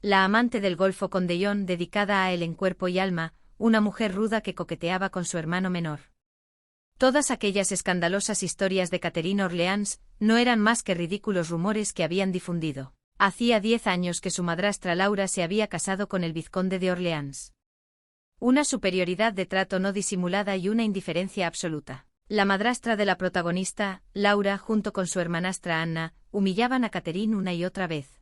la amante del Golfo con Dion, dedicada a él en cuerpo y alma, una mujer ruda que coqueteaba con su hermano menor. Todas aquellas escandalosas historias de Catherine Orleans no eran más que ridículos rumores que habían difundido. Hacía 10 años que su madrastra Laura se había casado con el vizconde de Orleans. Una superioridad de trato no disimulada y una indiferencia absoluta. La madrastra de la protagonista, Laura, junto con su hermanastra Anna, humillaban a Catherine una y otra vez.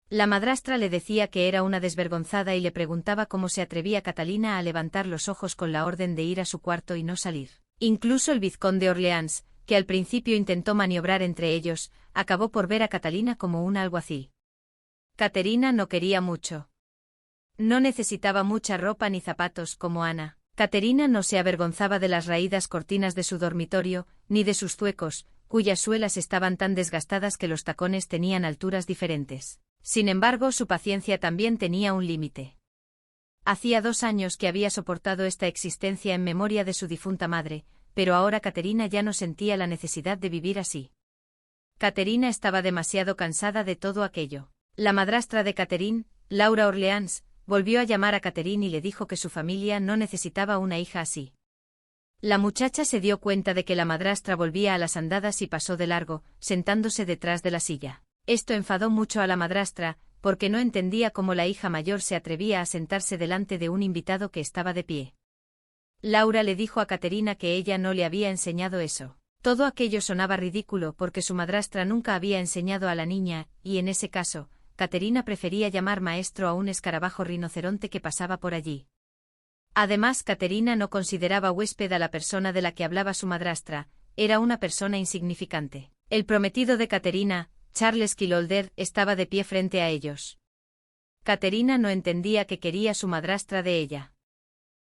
La madrastra le decía que era una desvergonzada y le preguntaba cómo se atrevía Catalina a levantar los ojos con la orden de ir a su cuarto y no salir. Incluso el vizconde de Orleans, que al principio intentó maniobrar entre ellos, acabó por ver a Catalina como un alguacil. Caterina no quería mucho. No necesitaba mucha ropa ni zapatos como Ana. Caterina no se avergonzaba de las raídas cortinas de su dormitorio, ni de sus zuecos, cuyas suelas estaban tan desgastadas que los tacones tenían alturas diferentes. Sin embargo, su paciencia también tenía un límite. Hacía 2 años que había soportado esta existencia en memoria de su difunta madre, pero ahora Caterina ya no sentía la necesidad de vivir así. Caterina estaba demasiado cansada de todo aquello. La madrastra de Catherine, Laura Orleans, volvió a llamar a Catherine y le dijo que su familia no necesitaba una hija así. La muchacha se dio cuenta de que la madrastra volvía a las andadas y pasó de largo, sentándose detrás de la silla. Esto enfadó mucho a la madrastra, porque no entendía cómo la hija mayor se atrevía a sentarse delante de un invitado que estaba de pie. Laura le dijo a Caterina que ella no le había enseñado eso. Todo aquello sonaba ridículo porque su madrastra nunca había enseñado a la niña, y en ese caso, Caterina prefería llamar maestro a un escarabajo rinoceronte que pasaba por allí. Además, Caterina no consideraba huésped a la persona de la que hablaba su madrastra, era una persona insignificante. El prometido de Caterina, Charles Kildare, estaba de pie frente a ellos. Caterina no entendía qué quería su madrastra de ella.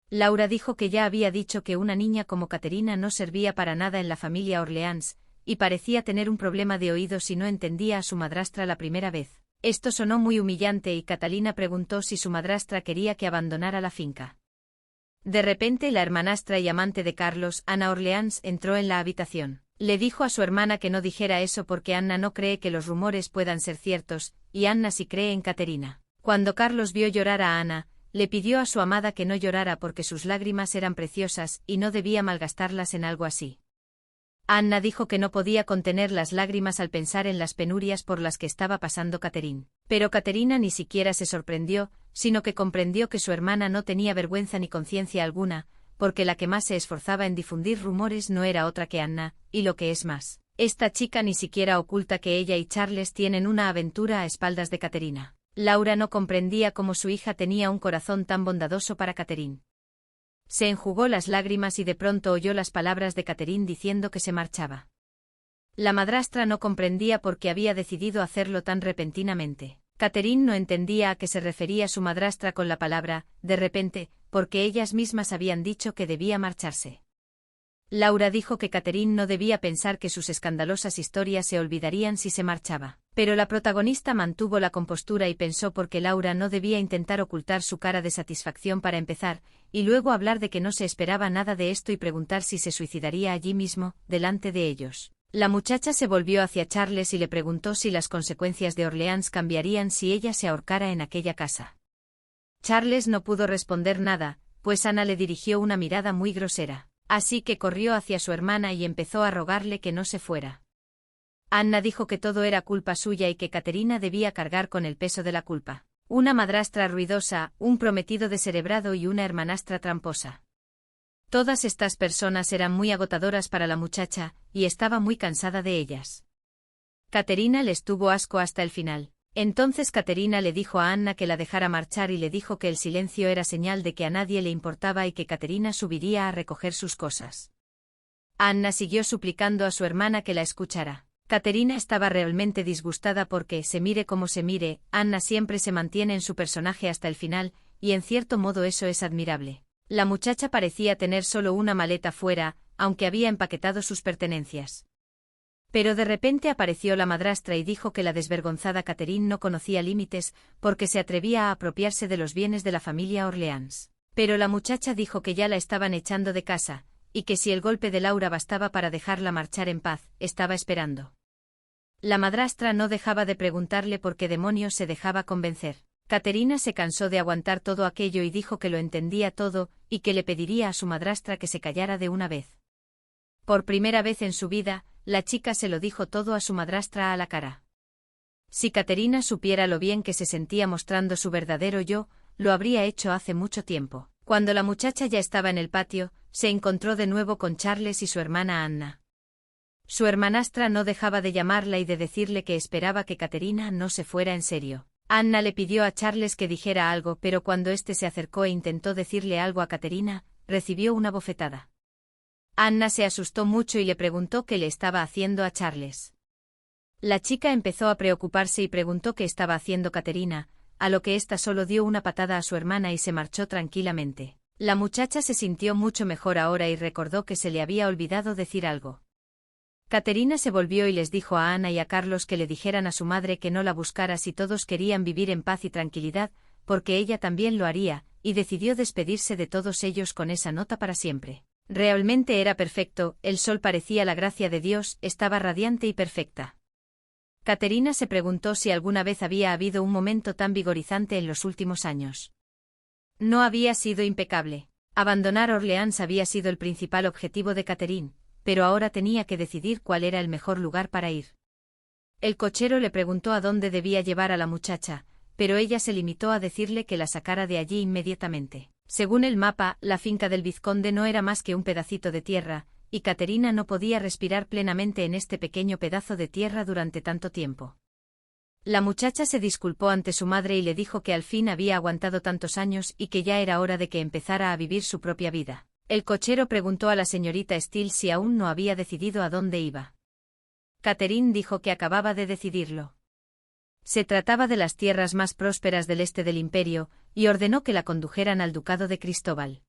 Laura dijo que ya había dicho que una niña como Caterina no servía para nada en la familia Orleans, y parecía tener un problema de oído si no entendía a su madrastra la primera vez. Esto sonó muy humillante y Catalina preguntó si su madrastra quería que abandonara la finca. De repente la hermanastra y amante de Carlos, Ana Orleans, entró en la habitación. Le dijo a su hermana que no dijera eso porque Anna no cree que los rumores puedan ser ciertos, y Anna sí cree en Caterina. Cuando Carlos vio llorar a Ana, le pidió a su amada que no llorara porque sus lágrimas eran preciosas y no debía malgastarlas en algo así. Anna dijo que no podía contener las lágrimas al pensar en las penurias por las que estaba pasando Catherine. Pero Caterina ni siquiera se sorprendió, sino que comprendió que su hermana no tenía vergüenza ni conciencia alguna, porque la que más se esforzaba en difundir rumores no era otra que Anna, y lo que es más, esta chica ni siquiera oculta que ella y Charles tienen una aventura a espaldas de Caterina. Laura no comprendía cómo su hija tenía un corazón tan bondadoso para Catherine. Se enjugó las lágrimas y de pronto oyó las palabras de Catherine diciendo que se marchaba. La madrastra no comprendía por qué había decidido hacerlo tan repentinamente. Catherine no entendía a qué se refería su madrastra con la palabra, de repente, porque ellas mismas habían dicho que debía marcharse. Laura dijo que Catherine no debía pensar que sus escandalosas historias se olvidarían si se marchaba. Pero la protagonista mantuvo la compostura y pensó porque Laura no debía intentar ocultar su cara de satisfacción para empezar, y luego hablar de que no se esperaba nada de esto y preguntar si se suicidaría allí mismo, delante de ellos. La muchacha se volvió hacia Charles y le preguntó si las consecuencias de Orleans cambiarían si ella se ahorcara en aquella casa. Charles no pudo responder nada, pues Ana le dirigió una mirada muy grosera. Así que corrió hacia su hermana y empezó a rogarle que no se fuera. Anna dijo que todo era culpa suya y que Caterina debía cargar con el peso de la culpa. Una madrastra ruidosa, un prometido descerebrado y una hermanastra tramposa. Todas estas personas eran muy agotadoras para la muchacha, y estaba muy cansada de ellas. Caterina les tuvo asco hasta el final. Entonces Caterina le dijo a Anna que la dejara marchar y le dijo que el silencio era señal de que a nadie le importaba y que Caterina subiría a recoger sus cosas. Anna siguió suplicando a su hermana que la escuchara. Caterina estaba realmente disgustada porque, se mire como se mire, Anna siempre se mantiene en su personaje hasta el final, y en cierto modo eso es admirable. La muchacha parecía tener solo una maleta fuera, aunque había empaquetado sus pertenencias. Pero de repente apareció la madrastra y dijo que la desvergonzada Catherine no conocía límites, porque se atrevía a apropiarse de los bienes de la familia Orleans. Pero la muchacha dijo que ya la estaban echando de casa, y que si el golpe de Laura bastaba para dejarla marchar en paz, estaba esperando. La madrastra no dejaba de preguntarle por qué demonios se dejaba convencer. Caterina se cansó de aguantar todo aquello y dijo que lo entendía todo, y que le pediría a su madrastra que se callara de una vez. Por primera vez en su vida, la chica se lo dijo todo a su madrastra a la cara. Si Caterina supiera lo bien que se sentía mostrando su verdadero yo, lo habría hecho hace mucho tiempo. Cuando la muchacha ya estaba en el patio, se encontró de nuevo con Charles y su hermana Anna. Su hermanastra no dejaba de llamarla y de decirle que esperaba que Caterina no se fuera en serio. Anna le pidió a Charles que dijera algo, pero cuando éste se acercó e intentó decirle algo a Caterina, recibió una bofetada. Anna se asustó mucho y le preguntó qué le estaba haciendo a Charles. La chica empezó a preocuparse y preguntó qué estaba haciendo Caterina, a lo que ésta solo dio una patada a su hermana y se marchó tranquilamente. La muchacha se sintió mucho mejor ahora y recordó que se le había olvidado decir algo. Caterina se volvió y les dijo a Ana y a Carlos que le dijeran a su madre que no la buscara si todos querían vivir en paz y tranquilidad, porque ella también lo haría, y decidió despedirse de todos ellos con esa nota para siempre. Realmente era perfecto, el sol parecía la gracia de Dios, estaba radiante y perfecta. Caterina se preguntó si alguna vez había habido un momento tan vigorizante en los últimos años. No había sido impecable. Abandonar Orleans había sido el principal objetivo de Catherine, pero ahora tenía que decidir cuál era el mejor lugar para ir. El cochero le preguntó a dónde debía llevar a la muchacha, pero ella se limitó a decirle que la sacara de allí inmediatamente. Según el mapa, la finca del vizconde no era más que un pedacito de tierra, y Caterina no podía respirar plenamente en este pequeño pedazo de tierra durante tanto tiempo. La muchacha se disculpó ante su madre y le dijo que al fin había aguantado tantos años y que ya era hora de que empezara a vivir su propia vida. El cochero preguntó a la señorita Steele si aún no había decidido a dónde iba. Catherine dijo que acababa de decidirlo. Se trataba de las tierras más prósperas del este del imperio, y ordenó que la condujeran al ducado de Cristóbal.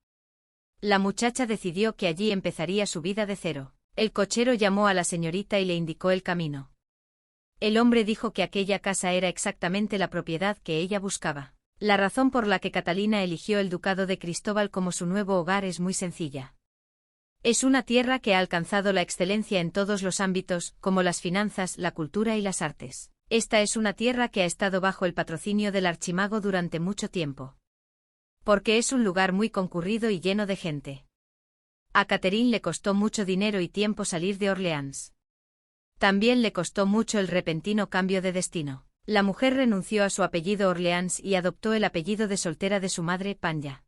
La muchacha decidió que allí empezaría su vida de cero. El cochero llamó a la señorita y le indicó el camino. El hombre dijo que aquella casa era exactamente la propiedad que ella buscaba. La razón por la que Catalina eligió el ducado de Cristóbal como su nuevo hogar es muy sencilla. Es una tierra que ha alcanzado la excelencia en todos los ámbitos, como las finanzas, la cultura y las artes. Esta es una tierra que ha estado bajo el patrocinio del archimago durante mucho tiempo. Porque es un lugar muy concurrido y lleno de gente. A Catherine le costó mucho dinero y tiempo salir de Orleans. También le costó mucho el repentino cambio de destino. La mujer renunció a su apellido Orleans y adoptó el apellido de soltera de su madre, Panya.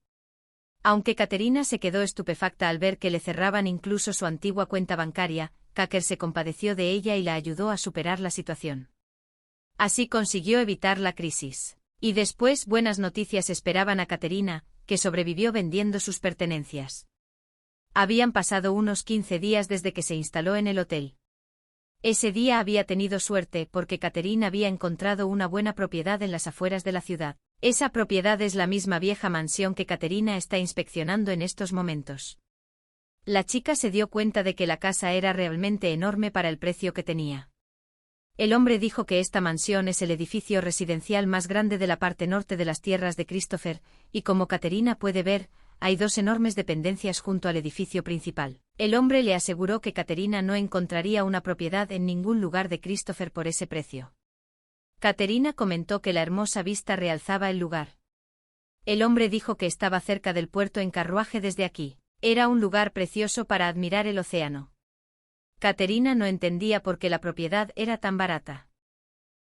Aunque Caterina se quedó estupefacta al ver que le cerraban incluso su antigua cuenta bancaria, Cacker se compadeció de ella y la ayudó a superar la situación. Así consiguió evitar la crisis. Y después buenas noticias esperaban a Caterina, que sobrevivió vendiendo sus pertenencias. Habían pasado unos 15 días desde que se instaló en el hotel. Ese día había tenido suerte porque Catherine había encontrado una buena propiedad en las afueras de la ciudad. Esa propiedad es la misma vieja mansión que Caterina está inspeccionando en estos momentos. La chica se dio cuenta de que la casa era realmente enorme para el precio que tenía. El hombre dijo que esta mansión es el edificio residencial más grande de la parte norte de las tierras de Christopher, y como Caterina puede ver, hay dos enormes dependencias junto al edificio principal. El hombre le aseguró que Caterina no encontraría una propiedad en ningún lugar de Christopher por ese precio. Caterina comentó que la hermosa vista realzaba el lugar. El hombre dijo que estaba cerca del puerto en carruaje desde aquí. Era un lugar precioso para admirar el océano. Caterina no entendía por qué la propiedad era tan barata.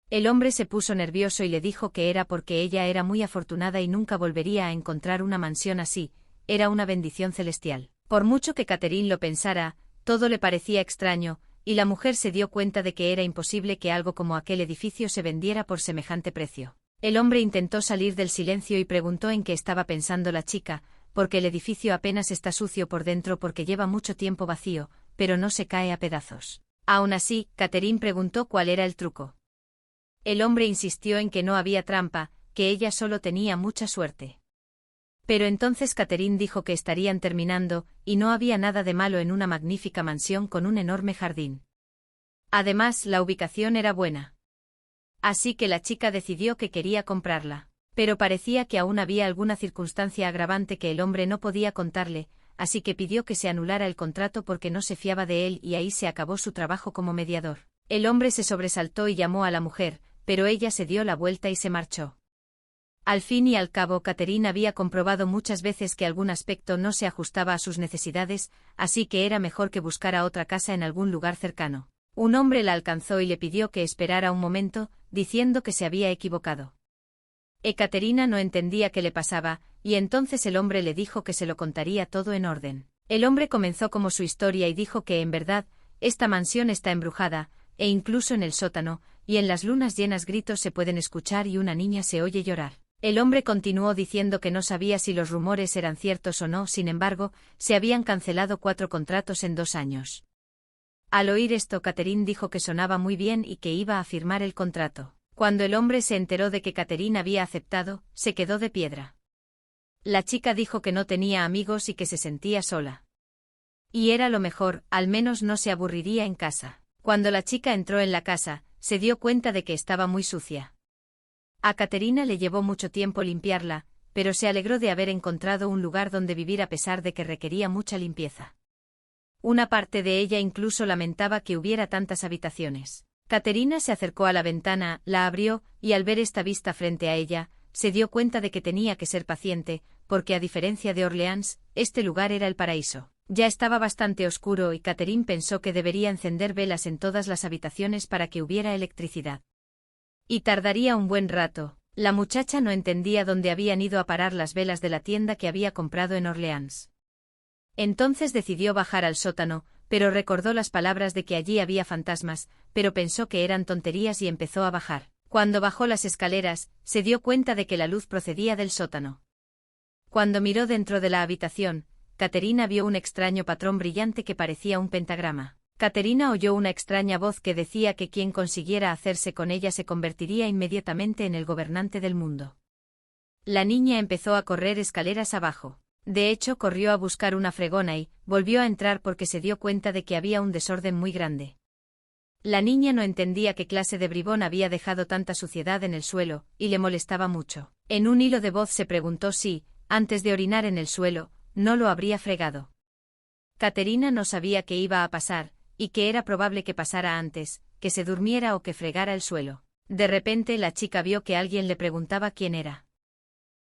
El hombre se puso nervioso y le dijo que era porque ella era muy afortunada y nunca volvería a encontrar una mansión así, era una bendición celestial. Por mucho que Catherine lo pensara, todo le parecía extraño, y la mujer se dio cuenta de que era imposible que algo como aquel edificio se vendiera por semejante precio. El hombre intentó salir del silencio y preguntó en qué estaba pensando la chica, porque el edificio apenas está sucio por dentro porque lleva mucho tiempo vacío, pero no se cae a pedazos. Aún así, Catherine preguntó cuál era el truco. El hombre insistió en que no había trampa, que ella solo tenía mucha suerte. Pero entonces Catherine dijo que estarían terminando, y no había nada de malo en una magnífica mansión con un enorme jardín. Además, la ubicación era buena. Así que la chica decidió que quería comprarla. Pero parecía que aún había alguna circunstancia agravante que el hombre no podía contarle, así que pidió que se anulara el contrato porque no se fiaba de él y ahí se acabó su trabajo como mediador. El hombre se sobresaltó y llamó a la mujer, pero ella se dio la vuelta y se marchó. Al fin y al cabo, Catherine había comprobado muchas veces que algún aspecto no se ajustaba a sus necesidades, así que era mejor que buscara otra casa en algún lugar cercano. Un hombre la alcanzó y le pidió que esperara un momento, diciendo que se había equivocado. Ekaterina no entendía qué le pasaba, y entonces el hombre le dijo que se lo contaría todo en orden. El hombre comenzó como su historia y dijo que en verdad, esta mansión está embrujada, e incluso en el sótano, y en las lunas llenas gritos se pueden escuchar y una niña se oye llorar. El hombre continuó diciendo que no sabía si los rumores eran ciertos o no, sin embargo, se habían cancelado 4 contratos en 2 años. Al oír esto, Catherine dijo que sonaba muy bien y que iba a firmar el contrato. Cuando el hombre se enteró de que Catherine había aceptado, se quedó de piedra. La chica dijo que no tenía amigos y que se sentía sola. Y era lo mejor, al menos no se aburriría en casa. Cuando la chica entró en la casa, se dio cuenta de que estaba muy sucia. A Catherine le llevó mucho tiempo limpiarla, pero se alegró de haber encontrado un lugar donde vivir a pesar de que requería mucha limpieza. Una parte de ella incluso lamentaba que hubiera tantas habitaciones. Catherine se acercó a la ventana, la abrió, y al ver esta vista frente a ella, se dio cuenta de que tenía que ser paciente, porque a diferencia de Orleans, este lugar era el paraíso. Ya estaba bastante oscuro y Catherine pensó que debería encender velas en todas las habitaciones para que hubiera electricidad. Y tardaría un buen rato. La muchacha no entendía dónde habían ido a parar las velas de la tienda que había comprado en Orleans. Entonces decidió bajar al sótano, pero recordó las palabras de que allí había fantasmas, pero pensó que eran tonterías y empezó a bajar. Cuando bajó las escaleras, se dio cuenta de que la luz procedía del sótano. Cuando miró dentro de la habitación, Catherine vio un extraño patrón brillante que parecía un pentagrama. Catherine oyó una extraña voz que decía que quien consiguiera hacerse con ella se convertiría inmediatamente en el gobernante del mundo. La niña empezó a correr escaleras abajo. De hecho, corrió a buscar una fregona y volvió a entrar porque se dio cuenta de que había un desorden muy grande. La niña no entendía qué clase de bribón había dejado tanta suciedad en el suelo, y le molestaba mucho. En un hilo de voz se preguntó si, antes de orinar en el suelo, no lo habría fregado. Catherine no sabía qué iba a pasar, y que era probable que pasara antes, que se durmiera o que fregara el suelo. De repente la chica vio que alguien le preguntaba quién era.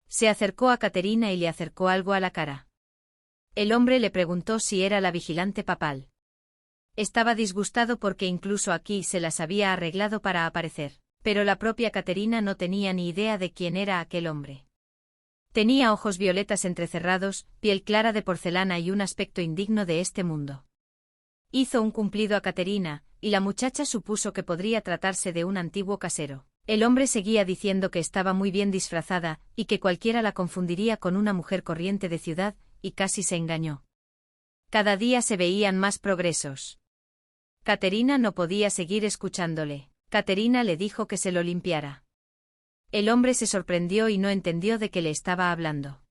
Se acercó a Catherine y le acercó algo a la cara. El hombre le preguntó si era la vigilante papal. Estaba disgustado porque incluso aquí se las había arreglado para aparecer, pero la propia Catherine no tenía ni idea de quién era aquel hombre. Tenía ojos violetas entrecerrados, piel clara de porcelana y un aspecto indigno de este mundo. Hizo un cumplido a Catherine, y la muchacha supuso que podría tratarse de un antiguo casero. El hombre seguía diciendo que estaba muy bien disfrazada, y que cualquiera la confundiría con una mujer corriente de ciudad, y casi se engañó. Cada día se veían más progresos. Catherine no podía seguir escuchándole. Catherine le dijo que se lo limpiara. El hombre se sorprendió y no entendió de qué le estaba hablando.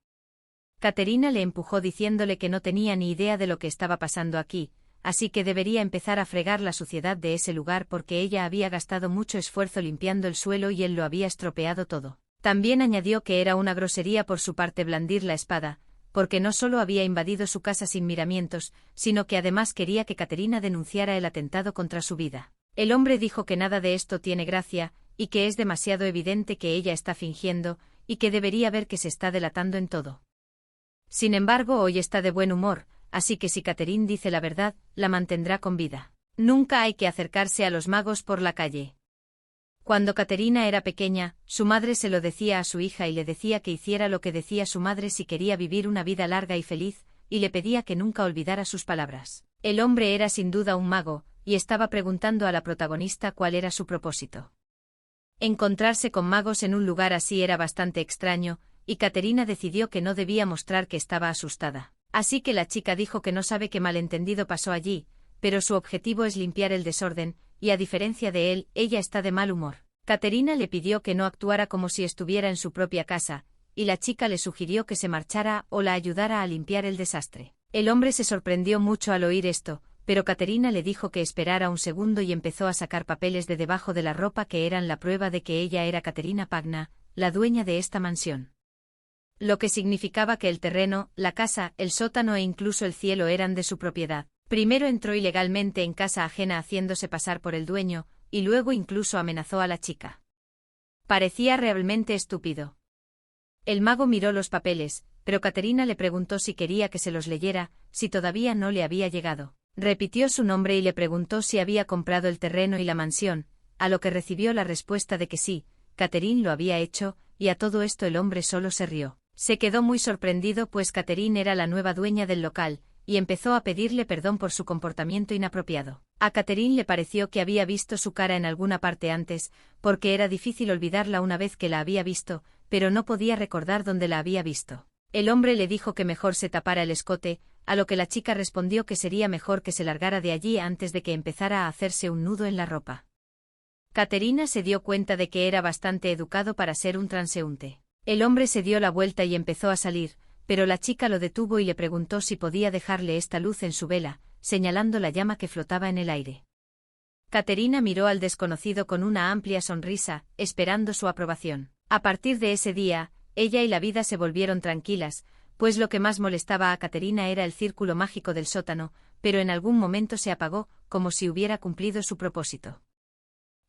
Catherine le empujó diciéndole que no tenía ni idea de lo que estaba pasando aquí, así que debería empezar a fregar la suciedad de ese lugar porque ella había gastado mucho esfuerzo limpiando el suelo y él lo había estropeado todo. También añadió que era una grosería por su parte blandir la espada, porque no solo había invadido su casa sin miramientos, sino que además quería que Catherine denunciara el atentado contra su vida. El hombre dijo que nada de esto tiene gracia, y que es demasiado evidente que ella está fingiendo, y que debería ver que se está delatando en todo. Sin embargo, hoy está de buen humor, así que si Catherine dice la verdad, la mantendrá con vida. Nunca hay que acercarse a los magos por la calle. Cuando Catherine era pequeña, su madre se lo decía a su hija y le decía que hiciera lo que decía su madre si quería vivir una vida larga y feliz, y le pedía que nunca olvidara sus palabras. El hombre era sin duda un mago, y estaba preguntando a la protagonista cuál era su propósito. Encontrarse con magos en un lugar así era bastante extraño, y Catherine decidió que no debía mostrar que estaba asustada. Así que la chica dijo que no sabe qué malentendido pasó allí, pero su objetivo es limpiar el desorden, y a diferencia de él, ella está de mal humor. Catherine le pidió que no actuara como si estuviera en su propia casa, y la chica le sugirió que se marchara o la ayudara a limpiar el desastre. El hombre se sorprendió mucho al oír esto, pero Catherine le dijo que esperara un segundo y empezó a sacar papeles de debajo de la ropa que eran la prueba de que ella era Caterina Pagna, la dueña de esta mansión. Lo que significaba que el terreno, la casa, el sótano e incluso el cielo eran de su propiedad. Primero entró ilegalmente en casa ajena haciéndose pasar por el dueño, y luego incluso amenazó a la chica. Parecía realmente estúpido. El mago miró los papeles, pero Caterina le preguntó si quería que se los leyera, si todavía no le había llegado. Repitió su nombre y le preguntó si había comprado el terreno y la mansión, a lo que recibió la respuesta de que sí, Catherine lo había hecho, y a todo esto el hombre solo se rió. Se quedó muy sorprendido pues Catherine era la nueva dueña del local, y empezó a pedirle perdón por su comportamiento inapropiado. A Catherine le pareció que había visto su cara en alguna parte antes, porque era difícil olvidarla una vez que la había visto, pero no podía recordar dónde la había visto. El hombre le dijo que mejor se tapara el escote, a lo que la chica respondió que sería mejor que se largara de allí antes de que empezara a hacerse un nudo en la ropa. Caterina se dio cuenta de que era bastante educado para ser un transeúnte. El hombre se dio la vuelta y empezó a salir, pero la chica lo detuvo y le preguntó si podía dejarle esta luz en su vela, señalando la llama que flotaba en el aire. Caterina miró al desconocido con una amplia sonrisa, esperando su aprobación. A partir de ese día, ella y la vida se volvieron tranquilas, pues lo que más molestaba a Caterina era el círculo mágico del sótano, pero en algún momento se apagó, como si hubiera cumplido su propósito.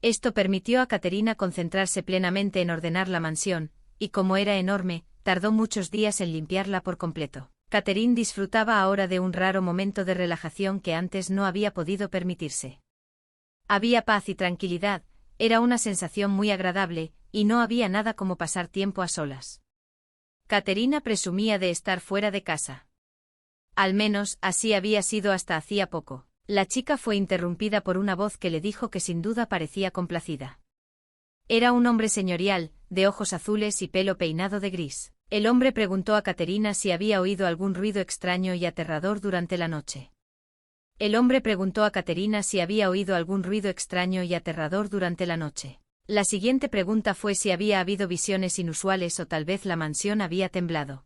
Esto permitió a Caterina concentrarse plenamente en ordenar la mansión, y como era enorme, tardó muchos días en limpiarla por completo. Catherine disfrutaba ahora de un raro momento de relajación que antes no había podido permitirse. Había paz y tranquilidad, era una sensación muy agradable, y no había nada como pasar tiempo a solas. Caterina presumía de estar fuera de casa. Al menos, así había sido hasta hacía poco. La chica fue interrumpida por una voz que le dijo que sin duda parecía complacida. Era un hombre señorial, de ojos azules y pelo peinado de gris. El hombre preguntó a Caterina si había oído algún ruido extraño y aterrador durante la noche. El hombre preguntó a Caterina si había oído algún ruido extraño y aterrador durante la noche. La siguiente pregunta fue si había habido visiones inusuales o tal vez la mansión había temblado.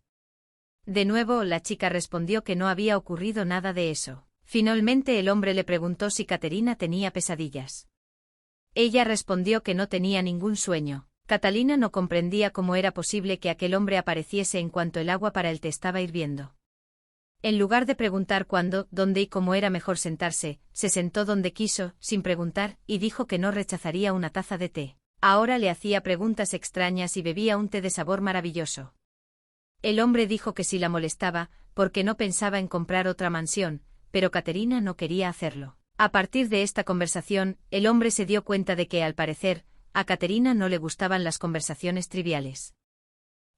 De nuevo, la chica respondió que no había ocurrido nada de eso. Finalmente el hombre le preguntó si Caterina tenía pesadillas. Ella respondió que no tenía ningún sueño. Catalina no comprendía cómo era posible que aquel hombre apareciese en cuanto el agua para el té estaba hirviendo. En lugar de preguntar cuándo, dónde y cómo era mejor sentarse, se sentó donde quiso, sin preguntar, y dijo que no rechazaría una taza de té. Ahora le hacía preguntas extrañas y bebía un té de sabor maravilloso. El hombre dijo que si la molestaba, porque no pensaba en comprar otra mansión, pero Caterina no quería hacerlo. A partir de esta conversación, el hombre se dio cuenta de que, al parecer, a Caterina no le gustaban las conversaciones triviales.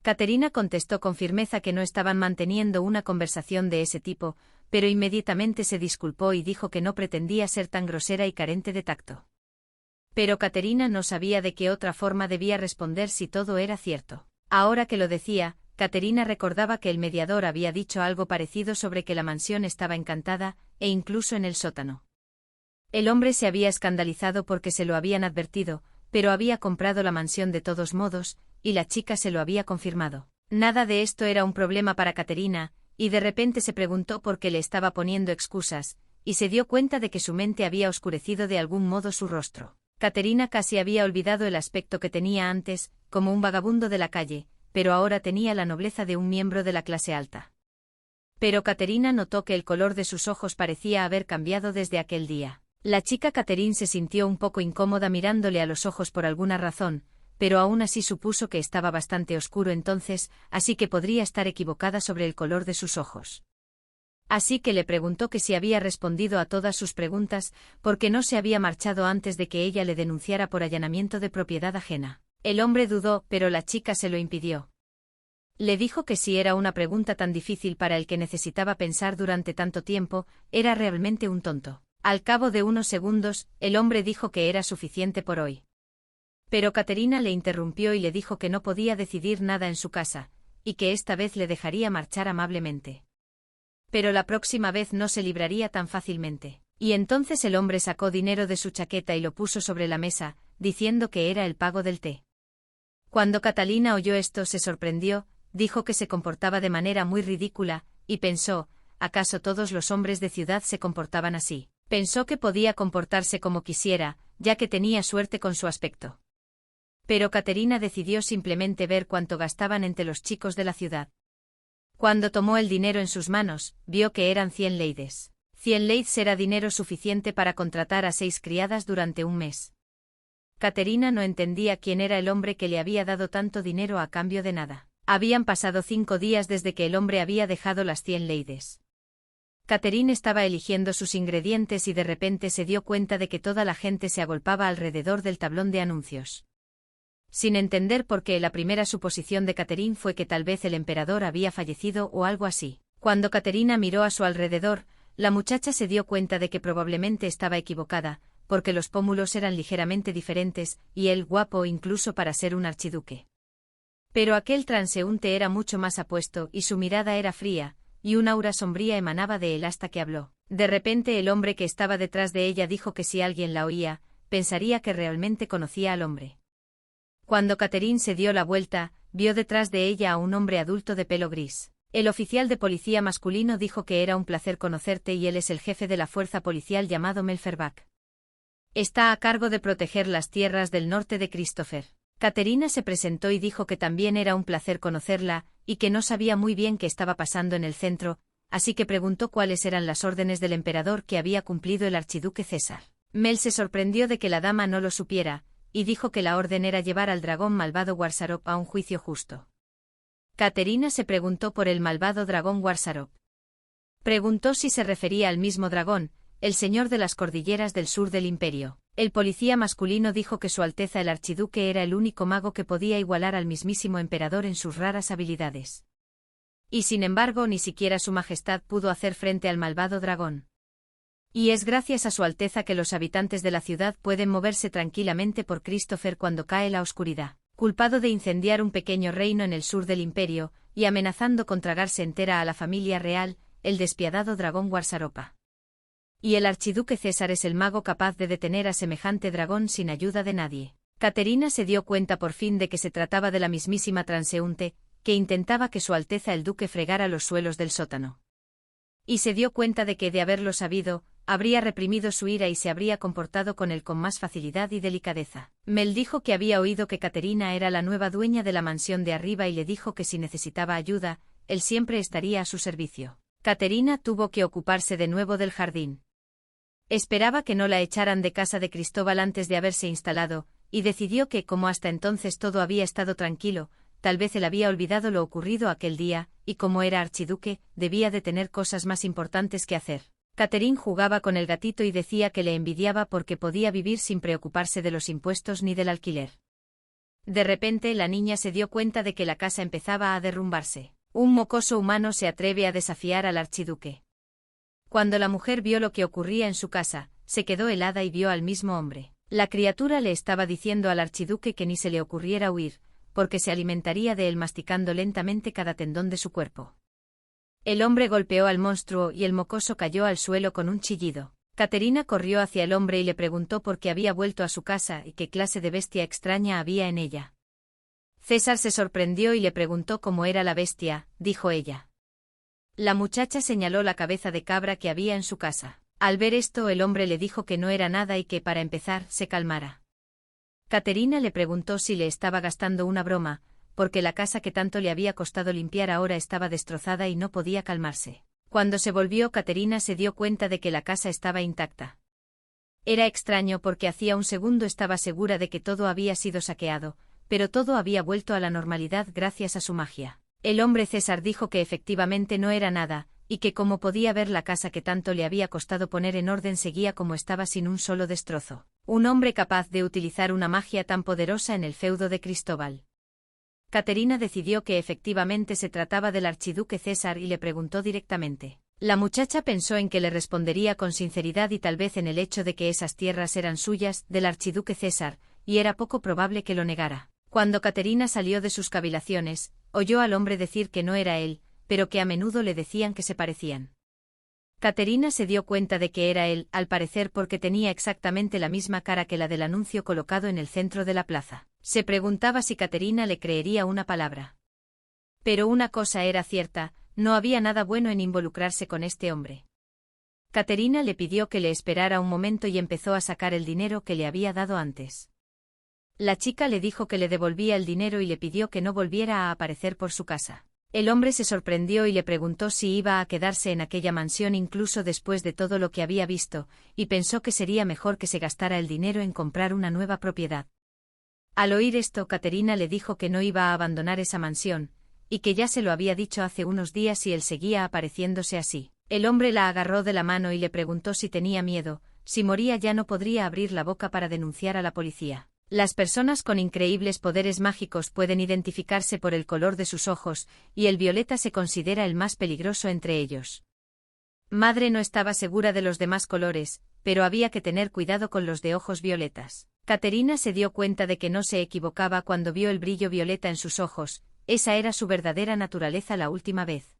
Caterina contestó con firmeza que no estaban manteniendo una conversación de ese tipo, pero inmediatamente se disculpó y dijo que no pretendía ser tan grosera y carente de tacto. Pero Caterina no sabía de qué otra forma debía responder si todo era cierto. Ahora que lo decía, Caterina recordaba que el mediador había dicho algo parecido sobre que la mansión estaba encantada, e incluso en el sótano. El hombre se había escandalizado porque se lo habían advertido, pero había comprado la mansión de todos modos, y la chica se lo había confirmado. Nada de esto era un problema para Caterina, y de repente se preguntó por qué le estaba poniendo excusas, y se dio cuenta de que su mente había oscurecido de algún modo su rostro. Caterina casi había olvidado el aspecto que tenía antes, como un vagabundo de la calle, pero ahora tenía la nobleza de un miembro de la clase alta. Pero Caterina notó que el color de sus ojos parecía haber cambiado desde aquel día. La chica Catherine se sintió un poco incómoda mirándole a los ojos por alguna razón, pero aún así supuso que estaba bastante oscuro entonces, así que podría estar equivocada sobre el color de sus ojos. Así que le preguntó que si había respondido a todas sus preguntas, porque no se había marchado antes de que ella le denunciara por allanamiento de propiedad ajena. El hombre dudó, pero la chica se lo impidió. Le dijo que si era una pregunta tan difícil para el que necesitaba pensar durante tanto tiempo, era realmente un tonto. Al cabo de unos segundos, el hombre dijo que era suficiente por hoy. Pero Caterina le interrumpió y le dijo que no podía decidir nada en su casa, y que esta vez le dejaría marchar amablemente. Pero la próxima vez no se libraría tan fácilmente. Y entonces el hombre sacó dinero de su chaqueta y lo puso sobre la mesa, diciendo que era el pago del té. Cuando Catalina oyó esto se sorprendió, dijo que se comportaba de manera muy ridícula, y pensó, ¿acaso todos los hombres de ciudad se comportaban así? Pensó que podía comportarse como quisiera, ya que tenía suerte con su aspecto. Pero Caterina decidió simplemente ver cuánto gastaban entre los chicos de la ciudad. Cuando tomó el dinero en sus manos, vio que eran 100 leides. 100 leides era dinero suficiente para contratar a 6 criadas durante un mes. Caterina no entendía quién era el hombre que le había dado tanto dinero a cambio de nada. Habían pasado 5 días desde que el hombre había dejado las 100 leides. Catherine estaba eligiendo sus ingredientes y de repente se dio cuenta de que toda la gente se agolpaba alrededor del tablón de anuncios. Sin entender por qué, la primera suposición de Catherine fue que tal vez el emperador había fallecido o algo así. Cuando Caterina miró a su alrededor, la muchacha se dio cuenta de que probablemente estaba equivocada, porque los pómulos eran ligeramente diferentes, y él guapo incluso para ser un archiduque. Pero aquel transeúnte era mucho más apuesto y su mirada era fría, y un aura sombría emanaba de él hasta que habló. De repente el hombre que estaba detrás de ella dijo que si alguien la oía, pensaría que realmente conocía al hombre. Cuando Catherine se dio la vuelta, vio detrás de ella a un hombre adulto de pelo gris. El oficial de policía masculino dijo que era un placer conocerte y él es el jefe de la fuerza policial llamado Melferbach. Está a cargo de proteger las tierras del norte de Christopher. Caterina se presentó y dijo que también era un placer conocerla, y que no sabía muy bien qué estaba pasando en el centro, así que preguntó cuáles eran las órdenes del emperador que había cumplido el archiduque César. Mel se sorprendió de que la dama no lo supiera, y dijo que la orden era llevar al dragón malvado Warsarop a un juicio justo. Caterina se preguntó por el malvado dragón Warsarop. Preguntó si se refería al mismo dragón, el señor de las cordilleras del sur del imperio. El policía masculino dijo que Su Alteza el Archiduque era el único mago que podía igualar al mismísimo emperador en sus raras habilidades. Y sin embargo ni siquiera Su Majestad pudo hacer frente al malvado dragón. Y es gracias a Su Alteza que los habitantes de la ciudad pueden moverse tranquilamente por Christopher cuando cae la oscuridad. Culpado de incendiar un pequeño reino en el sur del imperio, y amenazando con tragarse entera a la familia real, el despiadado dragón Warsaropa. Y el archiduque César es el mago capaz de detener a semejante dragón sin ayuda de nadie. Caterina se dio cuenta por fin de que se trataba de la mismísima transeúnte, que intentaba que Su Alteza el Duque fregara los suelos del sótano. Y se dio cuenta de que, de haberlo sabido, habría reprimido su ira y se habría comportado con él con más facilidad y delicadeza. Mel dijo que había oído que Caterina era la nueva dueña de la mansión de arriba y le dijo que si necesitaba ayuda, él siempre estaría a su servicio. Caterina tuvo que ocuparse de nuevo del jardín. Esperaba que no la echaran de casa de Cristóbal antes de haberse instalado, y decidió que, como hasta entonces todo había estado tranquilo, tal vez él había olvidado lo ocurrido aquel día, y como era archiduque, debía de tener cosas más importantes que hacer. Catherine jugaba con el gatito y decía que le envidiaba porque podía vivir sin preocuparse de los impuestos ni del alquiler. De repente la niña se dio cuenta de que la casa empezaba a derrumbarse. Un mocoso humano se atreve a desafiar al archiduque. Cuando la mujer vio lo que ocurría en su casa, se quedó helada y vio al mismo hombre. La criatura le estaba diciendo al archiduque que ni se le ocurriera huir, porque se alimentaría de él masticando lentamente cada tendón de su cuerpo. El hombre golpeó al monstruo y el mocoso cayó al suelo con un chillido. Caterina corrió hacia el hombre y le preguntó por qué había vuelto a su casa y qué clase de bestia extraña había en ella. César se sorprendió y le preguntó cómo era la bestia, dijo ella. La muchacha señaló la cabeza de cabra que había en su casa. Al ver esto el hombre le dijo que no era nada y que, para empezar, se calmara. Caterina le preguntó si le estaba gastando una broma, porque la casa que tanto le había costado limpiar ahora estaba destrozada y no podía calmarse. Cuando se volvió, Caterina se dio cuenta de que la casa estaba intacta. Era extraño porque hacía un segundo estaba segura de que todo había sido saqueado, pero todo había vuelto a la normalidad gracias a su magia. El hombre César dijo que efectivamente no era nada, y que como podía ver la casa que tanto le había costado poner en orden seguía como estaba sin un solo destrozo. Un hombre capaz de utilizar una magia tan poderosa en el feudo de Cristóbal. Caterina decidió que efectivamente se trataba del archiduque César y le preguntó directamente. La muchacha pensó en que le respondería con sinceridad y tal vez en el hecho de que esas tierras eran suyas, del archiduque César, y era poco probable que lo negara. Cuando Caterina salió de sus cavilaciones, oyó al hombre decir que no era él, pero que a menudo le decían que se parecían. Caterina se dio cuenta de que era él, al parecer porque tenía exactamente la misma cara que la del anuncio colocado en el centro de la plaza. Se preguntaba si Caterina le creería una palabra. Pero una cosa era cierta, no había nada bueno en involucrarse con este hombre. Caterina le pidió que le esperara un momento y empezó a sacar el dinero que le había dado antes. La chica le dijo que le devolvía el dinero y le pidió que no volviera a aparecer por su casa. El hombre se sorprendió y le preguntó si iba a quedarse en aquella mansión incluso después de todo lo que había visto, y pensó que sería mejor que se gastara el dinero en comprar una nueva propiedad. Al oír esto, Caterina le dijo que no iba a abandonar esa mansión, y que ya se lo había dicho hace unos días y él seguía apareciéndose así. El hombre la agarró de la mano y le preguntó si tenía miedo, si moría ya no podría abrir la boca para denunciar a la policía. Las personas con increíbles poderes mágicos pueden identificarse por el color de sus ojos, y el violeta se considera el más peligroso entre ellos. Madre no estaba segura de los demás colores, pero había que tener cuidado con los de ojos violetas. Caterina se dio cuenta de que no se equivocaba cuando vio el brillo violeta en sus ojos, esa era su verdadera naturaleza la última vez.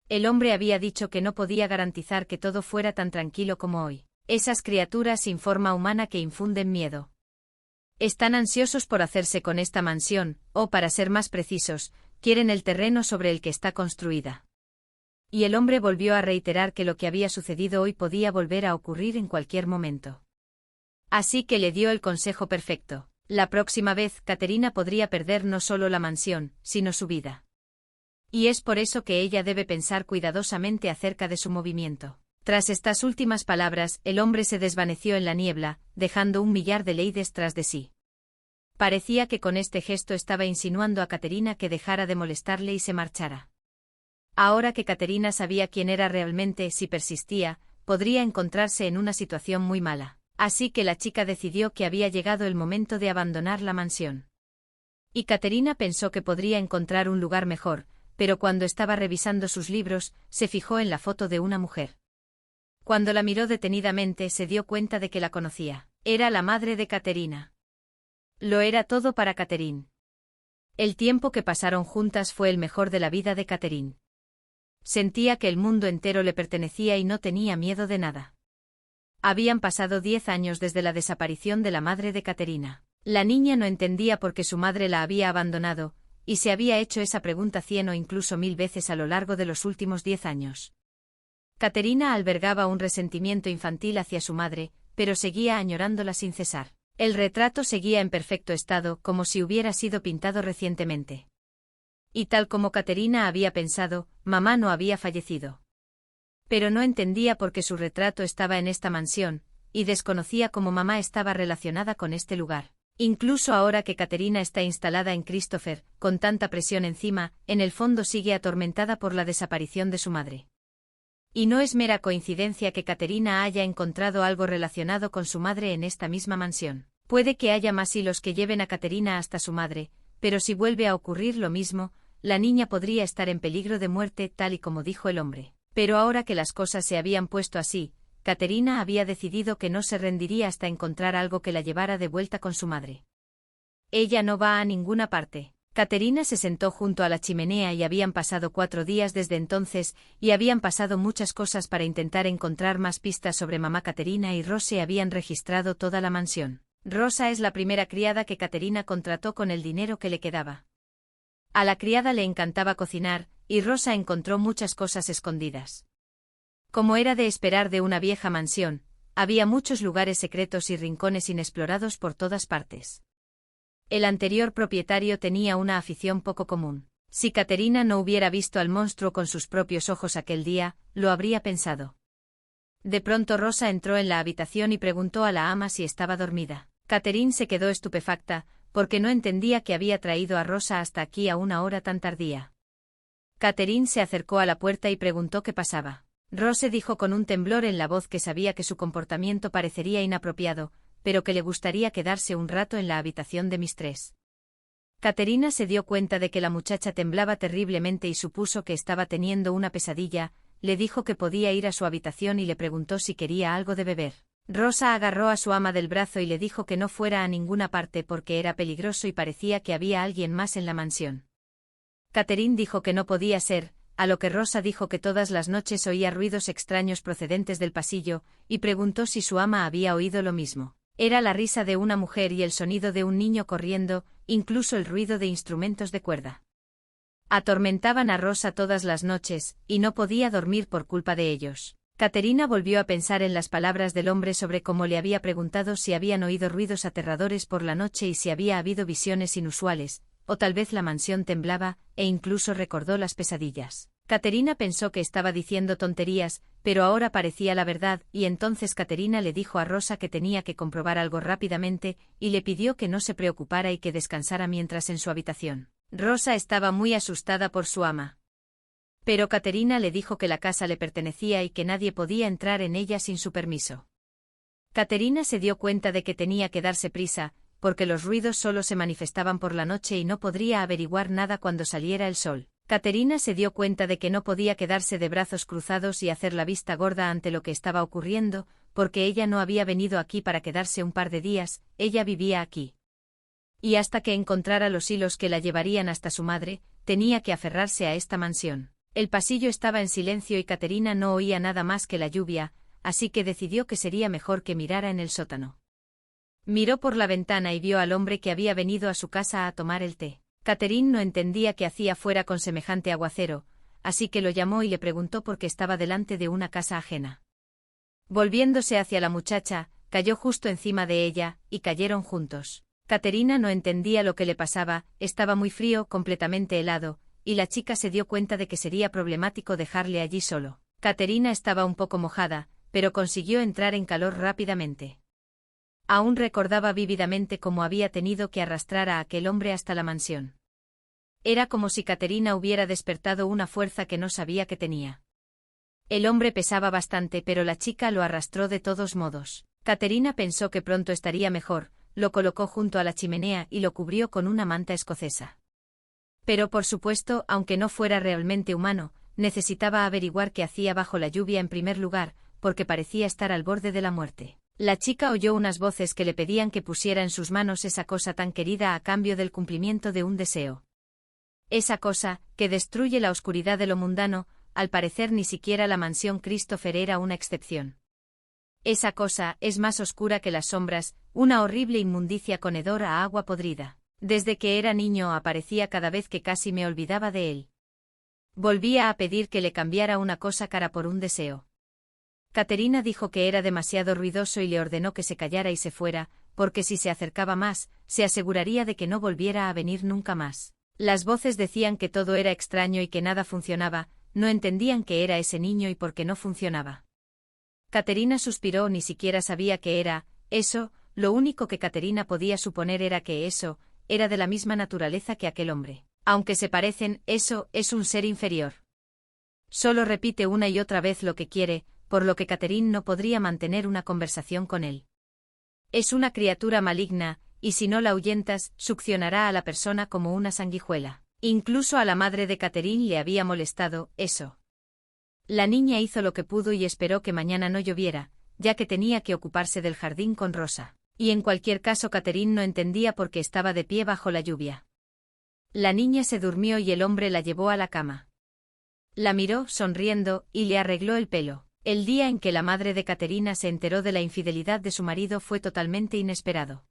El hombre había dicho que no podía garantizar que todo fuera tan tranquilo como hoy. Esas criaturas sin forma humana que infunden miedo. Están ansiosos por hacerse con esta mansión, o para ser más precisos, quieren el terreno sobre el que está construida. Y el hombre volvió a reiterar que lo que había sucedido hoy podía volver a ocurrir en cualquier momento. Así que le dio el consejo perfecto. La próxima vez, Caterina podría perder no solo la mansión, sino su vida. Y es por eso que ella debe pensar cuidadosamente acerca de su movimiento. Tras estas últimas palabras, el hombre se desvaneció en la niebla, dejando un millar de leides tras de sí. Parecía que con este gesto estaba insinuando a Caterina que dejara de molestarle y se marchara. Ahora que Caterina sabía quién era realmente, si persistía, podría encontrarse en una situación muy mala. Así que la chica decidió que había llegado el momento de abandonar la mansión. Y Caterina pensó que podría encontrar un lugar mejor, pero cuando estaba revisando sus libros, se fijó en la foto de una mujer. Cuando la miró detenidamente se dio cuenta de que la conocía. Era la madre de Caterina. Lo era todo para Catherine. El tiempo que pasaron juntas fue el mejor de la vida de Catherine. Sentía que el mundo entero le pertenecía y no tenía miedo de nada. Habían pasado 10 años desde la desaparición de la madre de Caterina. La niña no entendía por qué su madre la había abandonado, y se había hecho esa pregunta 100 o incluso 1000 veces a lo largo de los últimos 10 años. Caterina albergaba un resentimiento infantil hacia su madre, pero seguía añorándola sin cesar. El retrato seguía en perfecto estado, como si hubiera sido pintado recientemente. Y tal como Caterina había pensado, mamá no había fallecido. Pero no entendía por qué su retrato estaba en esta mansión, y desconocía cómo mamá estaba relacionada con este lugar. Incluso ahora que Caterina está instalada en Christopher, con tanta presión encima, en el fondo sigue atormentada por la desaparición de su madre. Y no es mera coincidencia que Caterina haya encontrado algo relacionado con su madre en esta misma mansión. Puede que haya más hilos que lleven a Caterina hasta su madre, pero si vuelve a ocurrir lo mismo, la niña podría estar en peligro de muerte tal y como dijo el hombre. Pero ahora que las cosas se habían puesto así, Caterina había decidido que no se rendiría hasta encontrar algo que la llevara de vuelta con su madre. Ella no va a ninguna parte. Caterina se sentó junto a la chimenea y habían pasado 4 días desde entonces, y habían pasado muchas cosas para intentar encontrar más pistas sobre mamá. Caterina y Rose habían registrado toda la mansión. Rosa es la primera criada que Caterina contrató con el dinero que le quedaba. A la criada le encantaba cocinar, y Rosa encontró muchas cosas escondidas. Como era de esperar de una vieja mansión, había muchos lugares secretos y rincones inexplorados por todas partes. El anterior propietario tenía una afición poco común. Si Caterina no hubiera visto al monstruo con sus propios ojos aquel día, lo habría pensado. De pronto Rosa entró en la habitación y preguntó a la ama si estaba dormida. Catherine se quedó estupefacta, porque no entendía que había traído a Rosa hasta aquí a una hora tan tardía. Catherine se acercó a la puerta y preguntó qué pasaba. Rose dijo con un temblor en la voz que sabía que su comportamiento parecería inapropiado, pero que le gustaría quedarse un rato en la habitación de Mistress. Caterina se dio cuenta de que la muchacha temblaba terriblemente y supuso que estaba teniendo una pesadilla. Le dijo que podía ir a su habitación y le preguntó si quería algo de beber. Rosa agarró a su ama del brazo y le dijo que no fuera a ninguna parte porque era peligroso y parecía que había alguien más en la mansión. Catherine dijo que no podía ser, a lo que Rosa dijo que todas las noches oía ruidos extraños procedentes del pasillo, y preguntó si su ama había oído lo mismo. Era la risa de una mujer y el sonido de un niño corriendo, incluso el ruido de instrumentos de cuerda. Atormentaban a Rosa todas las noches, y no podía dormir por culpa de ellos. Caterina volvió a pensar en las palabras del hombre sobre cómo le había preguntado si habían oído ruidos aterradores por la noche y si había habido visiones inusuales, o tal vez la mansión temblaba, e incluso recordó las pesadillas. Caterina pensó que estaba diciendo tonterías, pero ahora parecía la verdad, y entonces Caterina le dijo a Rosa que tenía que comprobar algo rápidamente, y le pidió que no se preocupara y que descansara mientras en su habitación. Rosa estaba muy asustada por su ama. Pero Caterina le dijo que la casa le pertenecía y que nadie podía entrar en ella sin su permiso. Caterina se dio cuenta de que tenía que darse prisa, porque los ruidos solo se manifestaban por la noche y no podría averiguar nada cuando saliera el sol. Caterina se dio cuenta de que no podía quedarse de brazos cruzados y hacer la vista gorda ante lo que estaba ocurriendo, porque ella no había venido aquí para quedarse un par de días, ella vivía aquí. Y hasta que encontrara los hilos que la llevarían hasta su madre, tenía que aferrarse a esta mansión. El pasillo estaba en silencio y Caterina no oía nada más que la lluvia, así que decidió que sería mejor que mirara en el sótano. Miró por la ventana y vio al hombre que había venido a su casa a tomar el té. Catherine no entendía qué hacía fuera con semejante aguacero, así que lo llamó y le preguntó por qué estaba delante de una casa ajena. Volviéndose hacia la muchacha, cayó justo encima de ella, y cayeron juntos. Caterina no entendía lo que le pasaba, estaba muy frío, completamente helado, y la chica se dio cuenta de que sería problemático dejarle allí solo. Caterina estaba un poco mojada, pero consiguió entrar en calor rápidamente. Aún recordaba vívidamente cómo había tenido que arrastrar a aquel hombre hasta la mansión. Era como si Caterina hubiera despertado una fuerza que no sabía que tenía. El hombre pesaba bastante, pero la chica lo arrastró de todos modos. Caterina pensó que pronto estaría mejor, lo colocó junto a la chimenea y lo cubrió con una manta escocesa. Pero por supuesto, aunque no fuera realmente humano, necesitaba averiguar qué hacía bajo la lluvia en primer lugar, porque parecía estar al borde de la muerte. La chica oyó unas voces que le pedían que pusiera en sus manos esa cosa tan querida a cambio del cumplimiento de un deseo. Esa cosa, que destruye la oscuridad de lo mundano, al parecer ni siquiera la mansión Christopher era una excepción. Esa cosa es más oscura que las sombras, una horrible inmundicia con hedor a agua podrida. Desde que era niño aparecía cada vez que casi me olvidaba de él. Volvía a pedir que le cambiara una cosa cara por un deseo. Caterina dijo que era demasiado ruidoso y le ordenó que se callara y se fuera, porque si se acercaba más, se aseguraría de que no volviera a venir nunca más. Las voces decían que todo era extraño y que nada funcionaba, no entendían qué era ese niño y por qué no funcionaba. Caterina suspiró, ni siquiera sabía qué era eso, lo único que Caterina podía suponer era que eso era de la misma naturaleza que aquel hombre. Aunque se parecen, eso es un ser inferior. Solo repite una y otra vez lo que quiere, por lo que Catherine no podría mantener una conversación con él. Es una criatura maligna, y si no la ahuyentas, succionará a la persona como una sanguijuela. Incluso a la madre de Catherine le había molestado eso. La niña hizo lo que pudo y esperó que mañana no lloviera, ya que tenía que ocuparse del jardín con Rosa. Y en cualquier caso Catherine no entendía por qué estaba de pie bajo la lluvia. La niña se durmió y el hombre la llevó a la cama. La miró, sonriendo, y le arregló el pelo. El día en que la madre de Caterina se enteró de la infidelidad de su marido fue totalmente inesperado.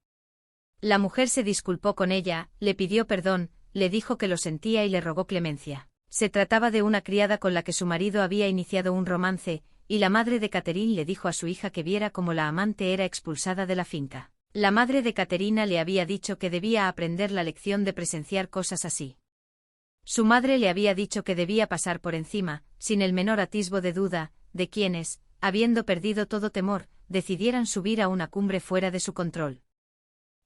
La mujer se disculpó con ella, le pidió perdón, le dijo que lo sentía y le rogó clemencia. Se trataba de una criada con la que su marido había iniciado un romance, y la madre de Catherine le dijo a su hija que viera cómo la amante era expulsada de la finca. La madre de Caterina le había dicho que debía aprender la lección de presenciar cosas así. Su madre le había dicho que debía pasar por encima, sin el menor atisbo de duda, de quienes, habiendo perdido todo temor, decidieran subir a una cumbre fuera de su control.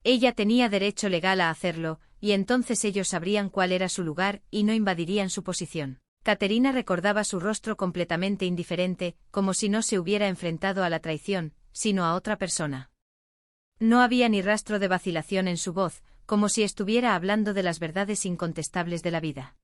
Ella tenía derecho legal a hacerlo, y entonces ellos sabrían cuál era su lugar y no invadirían su posición. Caterina recordaba su rostro completamente indiferente, como si no se hubiera enfrentado a la traición, sino a otra persona. No había ni rastro de vacilación en su voz, como si estuviera hablando de las verdades incontestables de la vida.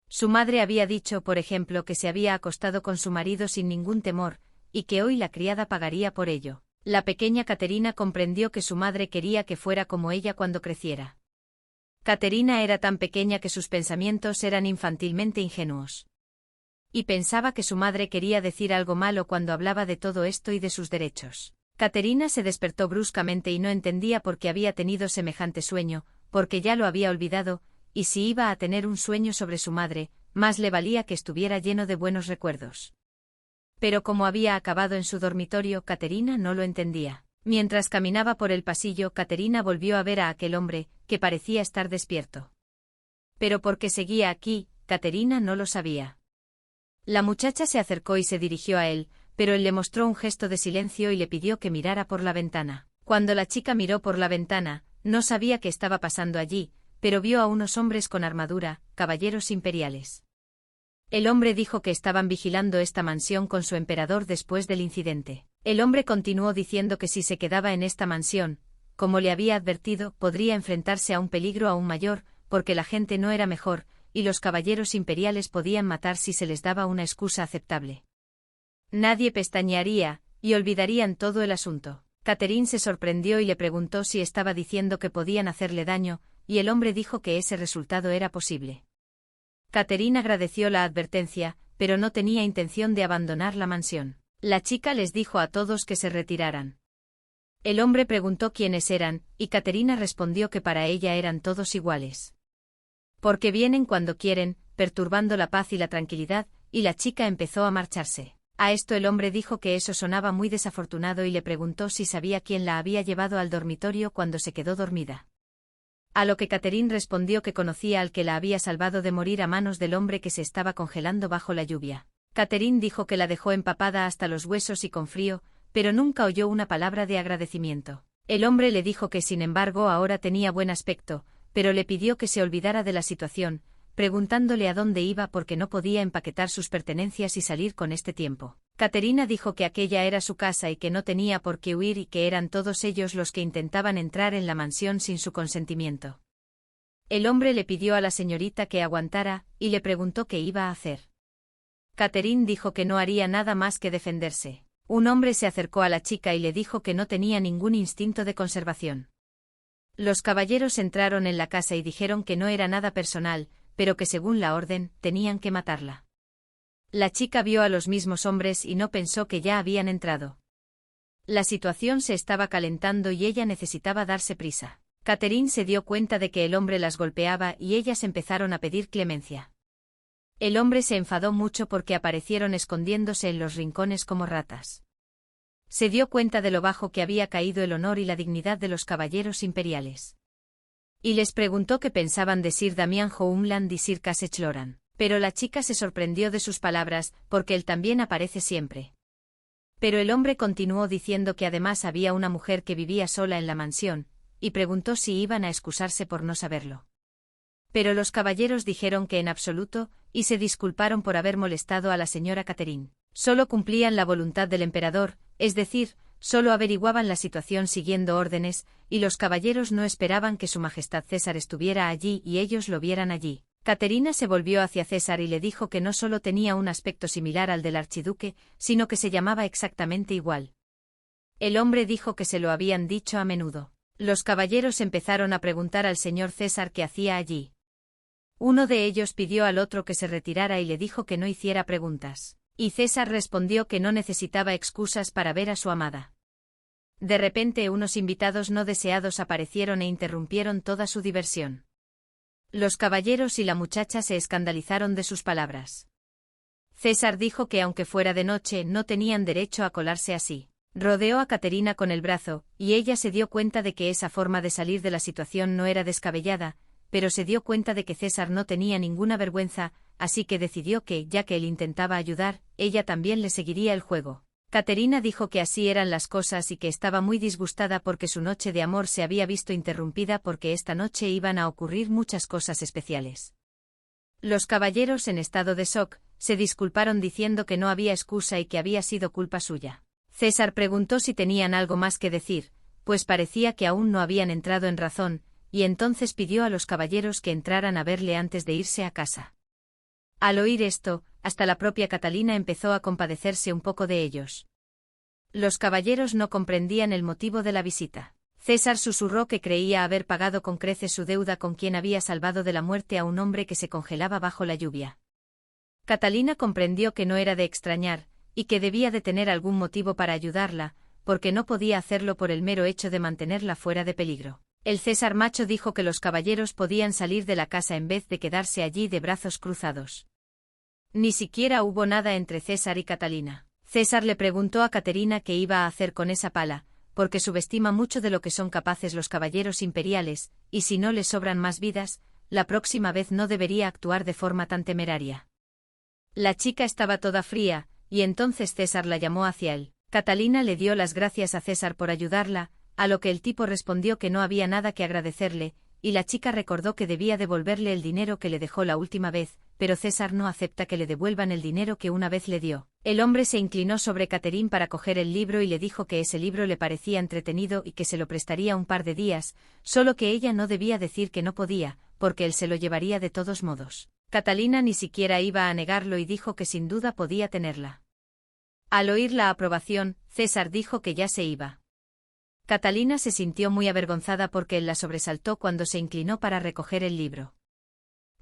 Su madre había dicho, por ejemplo, que se había acostado con su marido sin ningún temor, y que hoy la criada pagaría por ello. La pequeña Caterina comprendió que su madre quería que fuera como ella cuando creciera. Caterina era tan pequeña que sus pensamientos eran infantilmente ingenuos. Y pensaba que su madre quería decir algo malo cuando hablaba de todo esto y de sus derechos. Caterina se despertó bruscamente y no entendía por qué había tenido semejante sueño, porque ya lo había olvidado, y si iba a tener un sueño sobre su madre, más le valía que estuviera lleno de buenos recuerdos. Pero como había acabado en su dormitorio, Caterina no lo entendía. Mientras caminaba por el pasillo, Caterina volvió a ver a aquel hombre, que parecía estar despierto. Pero por qué seguía aquí, Caterina no lo sabía. La muchacha se acercó y se dirigió a él, pero él le mostró un gesto de silencio y le pidió que mirara por la ventana. Cuando la chica miró por la ventana, no sabía qué estaba pasando allí, pero vio a unos hombres con armadura, caballeros imperiales. El hombre dijo que estaban vigilando esta mansión con su emperador después del incidente. El hombre continuó diciendo que si se quedaba en esta mansión, como le había advertido, podría enfrentarse a un peligro aún mayor, porque la gente no era mejor, y los caballeros imperiales podían matar si se les daba una excusa aceptable. Nadie pestañearía, y olvidarían todo el asunto. Catherine se sorprendió y le preguntó si estaba diciendo que podían hacerle daño, y el hombre dijo que ese resultado era posible. Catherine agradeció la advertencia, pero no tenía intención de abandonar la mansión. La chica les dijo a todos que se retiraran. El hombre preguntó quiénes eran, y Caterina respondió que para ella eran todos iguales. Porque vienen cuando quieren, perturbando la paz y la tranquilidad, y la chica empezó a marcharse. A esto el hombre dijo que eso sonaba muy desafortunado y le preguntó si sabía quién la había llevado al dormitorio cuando se quedó dormida. A lo que Catherine respondió que conocía al que la había salvado de morir a manos del hombre que se estaba congelando bajo la lluvia. Catherine dijo que la dejó empapada hasta los huesos y con frío, pero nunca oyó una palabra de agradecimiento. El hombre le dijo que sin embargo ahora tenía buen aspecto, pero le pidió que se olvidara de la situación, preguntándole a dónde iba porque no podía empaquetar sus pertenencias y salir con este tiempo. Caterina dijo que aquella era su casa y que no tenía por qué huir y que eran todos ellos los que intentaban entrar en la mansión sin su consentimiento. El hombre le pidió a la señorita que aguantara, y le preguntó qué iba a hacer. Catherine dijo que no haría nada más que defenderse. Un hombre se acercó a la chica y le dijo que no tenía ningún instinto de conservación. Los caballeros entraron en la casa y dijeron que no era nada personal, pero que según la orden, tenían que matarla. La chica vio a los mismos hombres y no pensó que ya habían entrado. La situación se estaba calentando y ella necesitaba darse prisa. Catherine se dio cuenta de que el hombre las golpeaba y ellas empezaron a pedir clemencia. El hombre se enfadó mucho porque aparecieron escondiéndose en los rincones como ratas. Se dio cuenta de lo bajo que había caído el honor y la dignidad de los caballeros imperiales. Y les preguntó qué pensaban de Sir Damian Homeland y Sir Cassech Loran. Pero la chica se sorprendió de sus palabras, porque él también aparece siempre. Pero el hombre continuó diciendo que además había una mujer que vivía sola en la mansión, y preguntó si iban a excusarse por no saberlo. Pero los caballeros dijeron que en absoluto, y se disculparon por haber molestado a la señora Catherine. Solo cumplían la voluntad del emperador, es decir, solo averiguaban la situación siguiendo órdenes, y los caballeros no esperaban que su majestad César estuviera allí y ellos lo vieran allí. Caterina se volvió hacia César y le dijo que no solo tenía un aspecto similar al del archiduque, sino que se llamaba exactamente igual. El hombre dijo que se lo habían dicho a menudo. Los caballeros empezaron a preguntar al señor César qué hacía allí. Uno de ellos pidió al otro que se retirara y le dijo que no hiciera preguntas. Y César respondió que no necesitaba excusas para ver a su amada. De repente unos invitados no deseados aparecieron e interrumpieron toda su diversión. Los caballeros y la muchacha se escandalizaron de sus palabras. César dijo que aunque fuera de noche no tenían derecho a colarse así. Rodeó a Caterina con el brazo, y ella se dio cuenta de que esa forma de salir de la situación no era descabellada, pero se dio cuenta de que César no tenía ninguna vergüenza, así que decidió que, ya que él intentaba ayudar, ella también le seguiría el juego. Caterina dijo que así eran las cosas y que estaba muy disgustada porque su noche de amor se había visto interrumpida porque esta noche iban a ocurrir muchas cosas especiales. Los caballeros en estado de shock se disculparon diciendo que no había excusa y que había sido culpa suya. César preguntó si tenían algo más que decir, pues parecía que aún no habían entrado en razón, y entonces pidió a los caballeros que entraran a verle antes de irse a casa. Al oír esto, hasta la propia Catalina empezó a compadecerse un poco de ellos. Los caballeros no comprendían el motivo de la visita. César susurró que creía haber pagado con creces su deuda con quien había salvado de la muerte a un hombre que se congelaba bajo la lluvia. Catalina comprendió que no era de extrañar, y que debía de tener algún motivo para ayudarla, porque no podía hacerlo por el mero hecho de mantenerla fuera de peligro. El César macho dijo que los caballeros podían salir de la casa en vez de quedarse allí de brazos cruzados. Ni siquiera hubo nada entre César y Catalina. César le preguntó a Caterina qué iba a hacer con esa pala, porque subestima mucho de lo que son capaces los caballeros imperiales, y si no les sobran más vidas, la próxima vez no debería actuar de forma tan temeraria. La chica estaba toda fría, y entonces César la llamó hacia él. Catalina le dio las gracias a César por ayudarla, a lo que el tipo respondió que no había nada que agradecerle, y la chica recordó que debía devolverle el dinero que le dejó la última vez, pero César no acepta que le devuelvan el dinero que una vez le dio. El hombre se inclinó sobre Catherine para coger el libro y le dijo que ese libro le parecía entretenido y que se lo prestaría un par de días, solo que ella no debía decir que no podía, porque él se lo llevaría de todos modos. Catalina ni siquiera iba a negarlo y dijo que sin duda podía tenerla. Al oír la aprobación, César dijo que ya se iba. Catalina se sintió muy avergonzada porque él la sobresaltó cuando se inclinó para recoger el libro.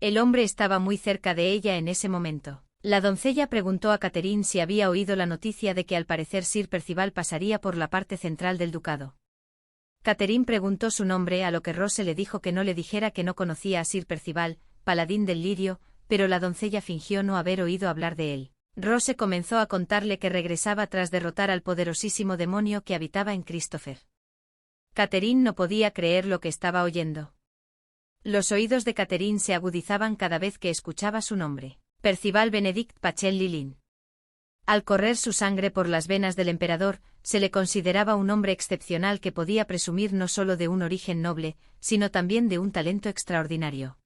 El hombre estaba muy cerca de ella en ese momento. La doncella preguntó a Catherine si había oído la noticia de que al parecer Sir Percival pasaría por la parte central del ducado. Catherine preguntó su nombre, a lo que Rose le dijo que no le dijera que no conocía a Sir Percival, paladín del Lirio, pero la doncella fingió no haber oído hablar de él. Rose comenzó a contarle que regresaba tras derrotar al poderosísimo demonio que habitaba en Christopher. Catherine no podía creer lo que estaba oyendo. Los oídos de Catherine se agudizaban cada vez que escuchaba su nombre. Percival Benedict Pachel Lilin. Al correr su sangre por las venas del emperador, se le consideraba un hombre excepcional que podía presumir no solo de un origen noble, sino también de un talento extraordinario.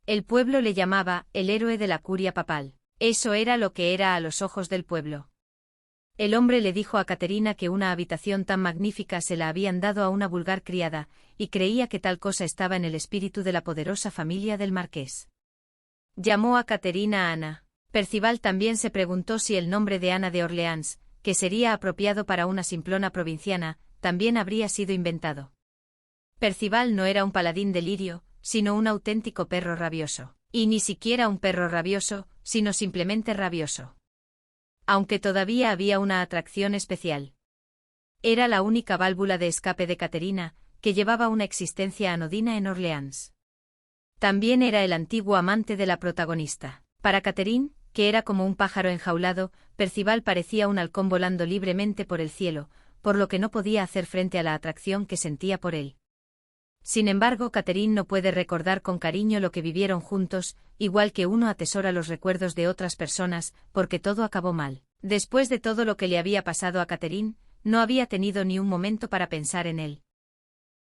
El pueblo le llamaba el héroe de la curia papal. Eso era lo que era a los ojos del pueblo. El hombre le dijo a Caterina que una habitación tan magnífica se la habían dado a una vulgar criada, y creía que tal cosa estaba en el espíritu de la poderosa familia del marqués. Llamó a Caterina Ana. Percival también se preguntó si el nombre de Ana de Orleans, que sería apropiado para una simplona provinciana, también habría sido inventado. Percival no era un paladín de Lirio, sino un auténtico perro rabioso. Y ni siquiera un perro rabioso, sino simplemente rabioso. Aunque todavía había una atracción especial. Era la única válvula de escape de Caterina, que llevaba una existencia anodina en Orleans. También era el antiguo amante de la protagonista. Para Catherine, que era como un pájaro enjaulado, Percival parecía un halcón volando libremente por el cielo, por lo que no podía hacer frente a la atracción que sentía por él. Sin embargo, Catherine no puede recordar con cariño lo que vivieron juntos, igual que uno atesora los recuerdos de otras personas, porque todo acabó mal. Después de todo lo que le había pasado a Catherine, no había tenido ni un momento para pensar en él.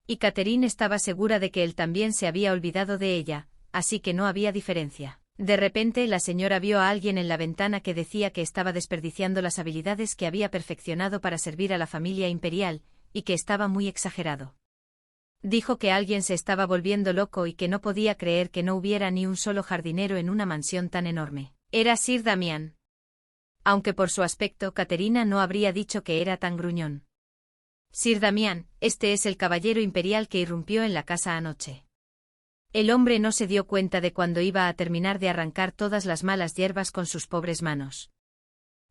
Y Catherine estaba segura de que él también se había olvidado de ella, así que no había diferencia. De repente la señora vio a alguien en la ventana que decía que estaba desperdiciando las habilidades que había perfeccionado para servir a la familia imperial, y que estaba muy exagerado. Dijo que alguien se estaba volviendo loco y que no podía creer que no hubiera ni un solo jardinero en una mansión tan enorme. Era Sir Damián. Aunque por su aspecto Caterina no habría dicho que era tan gruñón. Sir Damián, este es el caballero imperial que irrumpió en la casa anoche. El hombre no se dio cuenta de cuando iba a terminar de arrancar todas las malas hierbas con sus pobres manos.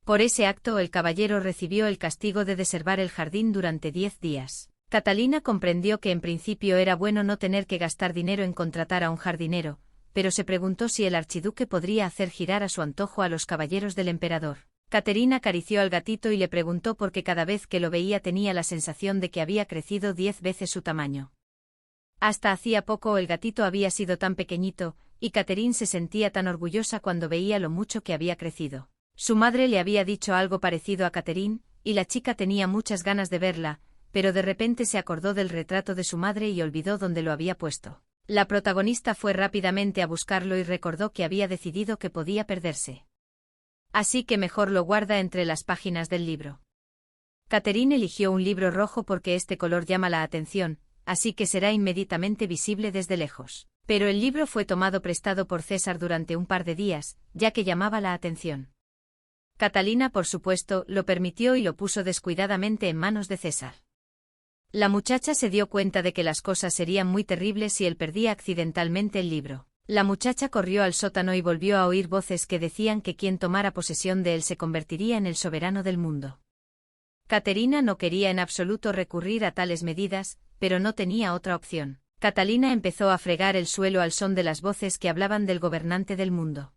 Por ese acto el caballero recibió el castigo de deservar el jardín durante 10 días. Catalina comprendió que en principio era bueno no tener que gastar dinero en contratar a un jardinero, pero se preguntó si el archiduque podría hacer girar a su antojo a los caballeros del emperador. Caterina acarició al gatito y le preguntó por qué cada vez que lo veía tenía la sensación de que había crecido 10 veces su tamaño. Hasta hacía poco el gatito había sido tan pequeñito, y Catherine se sentía tan orgullosa cuando veía lo mucho que había crecido. Su madre le había dicho algo parecido a Catherine, y la chica tenía muchas ganas de verla, pero de repente se acordó del retrato de su madre y olvidó dónde lo había puesto. La protagonista fue rápidamente a buscarlo y recordó que había decidido que podía perderse. Así que mejor lo guarda entre las páginas del libro. Catherine eligió un libro rojo porque este color llama la atención, así que será inmediatamente visible desde lejos. Pero el libro fue tomado prestado por César durante un par de días, ya que llamaba la atención. Catalina, por supuesto, lo permitió y lo puso descuidadamente en manos de César. La muchacha se dio cuenta de que las cosas serían muy terribles si él perdía accidentalmente el libro. La muchacha corrió al sótano y volvió a oír voces que decían que quien tomara posesión de él se convertiría en el soberano del mundo. Caterina no quería en absoluto recurrir a tales medidas, pero no tenía otra opción. Catalina empezó a fregar el suelo al son de las voces que hablaban del gobernante del mundo.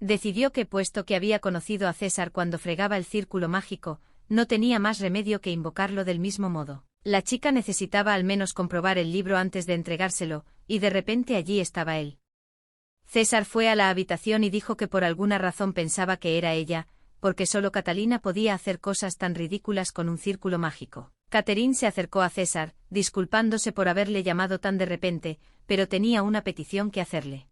Decidió que, puesto que había conocido a César cuando fregaba el círculo mágico, no tenía más remedio que invocarlo del mismo modo. La chica necesitaba al menos comprobar el libro antes de entregárselo, y de repente allí estaba él. César fue a la habitación y dijo que por alguna razón pensaba que era ella, porque solo Catalina podía hacer cosas tan ridículas con un círculo mágico. Catherine se acercó a César, disculpándose por haberle llamado tan de repente, pero tenía una petición que hacerle.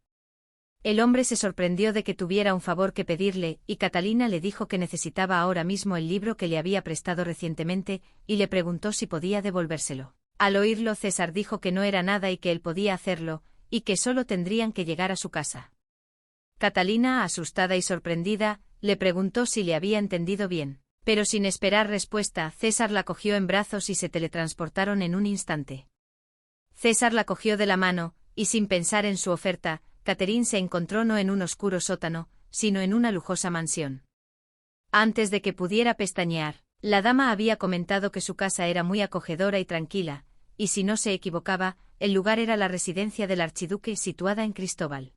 El hombre se sorprendió de que tuviera un favor que pedirle, y Catalina le dijo que necesitaba ahora mismo el libro que le había prestado recientemente, y le preguntó si podía devolvérselo. Al oírlo, César dijo que no era nada y que él podía hacerlo, y que solo tendrían que llegar a su casa. Catalina, asustada y sorprendida, le preguntó si le había entendido bien. Pero sin esperar respuesta, César la cogió en brazos y se teletransportaron en un instante. César la cogió de la mano, y sin pensar en su oferta, Catherine se encontró no en un oscuro sótano, sino en una lujosa mansión. Antes de que pudiera pestañear, la dama había comentado que su casa era muy acogedora y tranquila, y si no se equivocaba, el lugar era la residencia del archiduque situada en Cristóbal.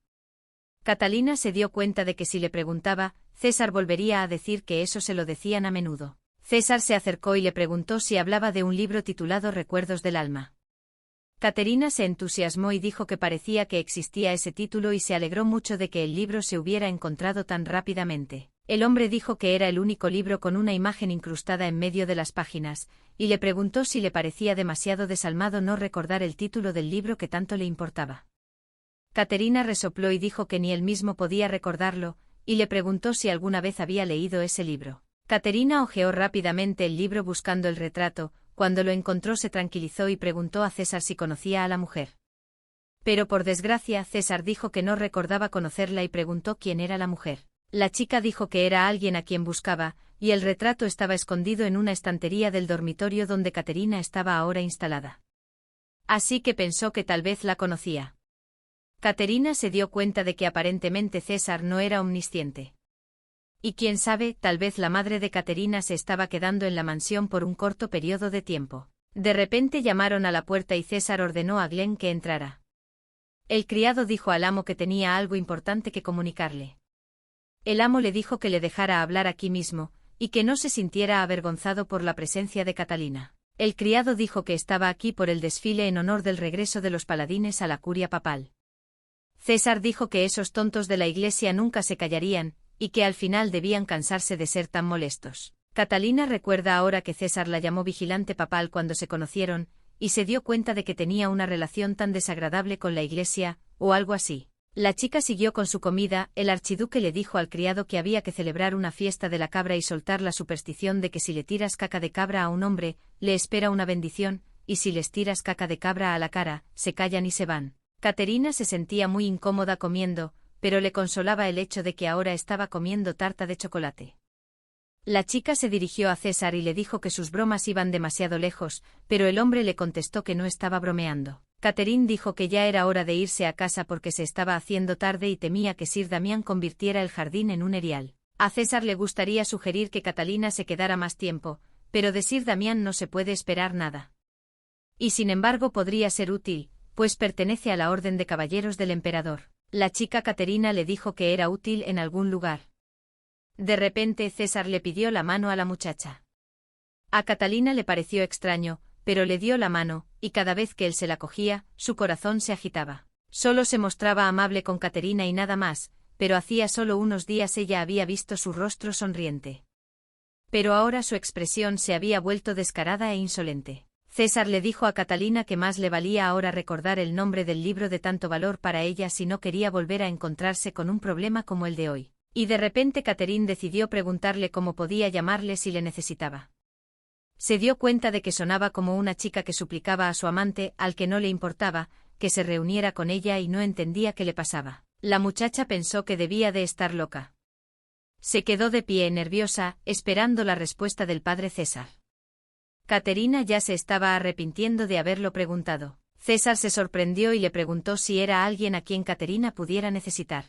Catalina se dio cuenta de que si le preguntaba, César volvería a decir que eso se lo decían a menudo. César se acercó y le preguntó si hablaba de un libro titulado Recuerdos del alma. Caterina se entusiasmó y dijo que parecía que existía ese título y se alegró mucho de que el libro se hubiera encontrado tan rápidamente. El hombre dijo que era el único libro con una imagen incrustada en medio de las páginas, y le preguntó si le parecía demasiado desalmado no recordar el título del libro que tanto le importaba. Caterina resopló y dijo que ni él mismo podía recordarlo, y le preguntó si alguna vez había leído ese libro. Caterina hojeó rápidamente el libro buscando el retrato. Cuando lo encontró se tranquilizó y preguntó a César si conocía a la mujer. Pero por desgracia César dijo que no recordaba conocerla y preguntó quién era la mujer. La chica dijo que era alguien a quien buscaba, y el retrato estaba escondido en una estantería del dormitorio donde Caterina estaba ahora instalada. Así que pensó que tal vez la conocía. Caterina se dio cuenta de que aparentemente César no era omnisciente. Y quién sabe, tal vez la madre de Caterina se estaba quedando en la mansión por un corto periodo de tiempo. De repente llamaron a la puerta y César ordenó a Glenn que entrara. El criado dijo al amo que tenía algo importante que comunicarle. El amo le dijo que le dejara hablar aquí mismo, y que no se sintiera avergonzado por la presencia de Catalina. El criado dijo que estaba aquí por el desfile en honor del regreso de los paladines a la curia papal. César dijo que esos tontos de la iglesia nunca se callarían, y que al final debían cansarse de ser tan molestos. Catalina recuerda ahora que César la llamó vigilante papal cuando se conocieron, y se dio cuenta de que tenía una relación tan desagradable con la iglesia, o algo así. La chica siguió con su comida. El archiduque le dijo al criado que había que celebrar una fiesta de la cabra y soltar la superstición de que si le tiras caca de cabra a un hombre, le espera una bendición, y si les tiras caca de cabra a la cara, se callan y se van. Caterina se sentía muy incómoda comiendo, pero le consolaba el hecho de que ahora estaba comiendo tarta de chocolate. La chica se dirigió a César y le dijo que sus bromas iban demasiado lejos, pero el hombre le contestó que no estaba bromeando. Catherine dijo que ya era hora de irse a casa porque se estaba haciendo tarde y temía que Sir Damián convirtiera el jardín en un erial. A César le gustaría sugerir que Catalina se quedara más tiempo, pero de Sir Damián no se puede esperar nada. Y sin embargo podría ser útil, pues pertenece a la Orden de Caballeros del Emperador. La chica Caterina le dijo que era útil en algún lugar. De repente César le pidió la mano a la muchacha. A Catalina le pareció extraño, pero le dio la mano, y cada vez que él se la cogía, su corazón se agitaba. Solo se mostraba amable con Caterina y nada más, pero hacía solo unos días ella había visto su rostro sonriente. Pero ahora su expresión se había vuelto descarada e insolente. César le dijo a Catalina que más le valía ahora recordar el nombre del libro de tanto valor para ella si no quería volver a encontrarse con un problema como el de hoy. Y de repente Catherine decidió preguntarle cómo podía llamarle si le necesitaba. Se dio cuenta de que sonaba como una chica que suplicaba a su amante, al que no le importaba, que se reuniera con ella y no entendía qué le pasaba. La muchacha pensó que debía de estar loca. Se quedó de pie nerviosa, esperando la respuesta del padre César. Caterina ya se estaba arrepintiendo de haberlo preguntado. César se sorprendió y le preguntó si era alguien a quien Caterina pudiera necesitar.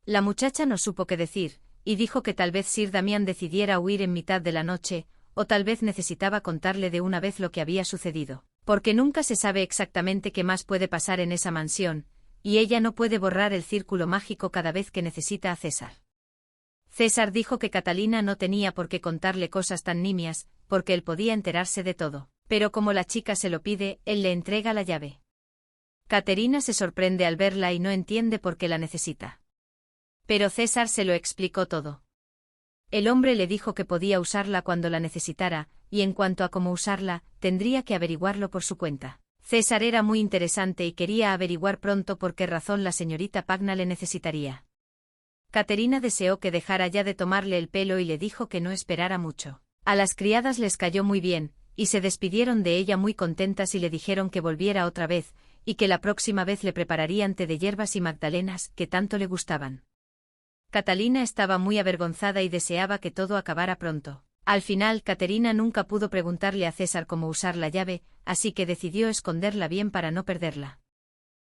La muchacha no supo qué decir, y dijo que tal vez Sir Damián decidiera huir en mitad de la noche, o tal vez necesitaba contarle de una vez lo que había sucedido, porque nunca se sabe exactamente qué más puede pasar en esa mansión, y ella no puede borrar el círculo mágico cada vez que necesita a César. César dijo que Catalina no tenía por qué contarle cosas tan nimias, porque él podía enterarse de todo, pero como la chica se lo pide, él le entrega la llave. Caterina se sorprende al verla y no entiende por qué la necesita. Pero César se lo explicó todo. El hombre le dijo que podía usarla cuando la necesitara, y en cuanto a cómo usarla, tendría que averiguarlo por su cuenta. César era muy interesante y quería averiguar pronto por qué razón la señorita Pagna le necesitaría. Caterina deseó que dejara ya de tomarle el pelo y le dijo que no esperara mucho. A las criadas les cayó muy bien, y se despidieron de ella muy contentas y le dijeron que volviera otra vez, y que la próxima vez le prepararían té de hierbas y magdalenas que tanto le gustaban. Catalina estaba muy avergonzada y deseaba que todo acabara pronto. Al final, Caterina nunca pudo preguntarle a César cómo usar la llave, así que decidió esconderla bien para no perderla.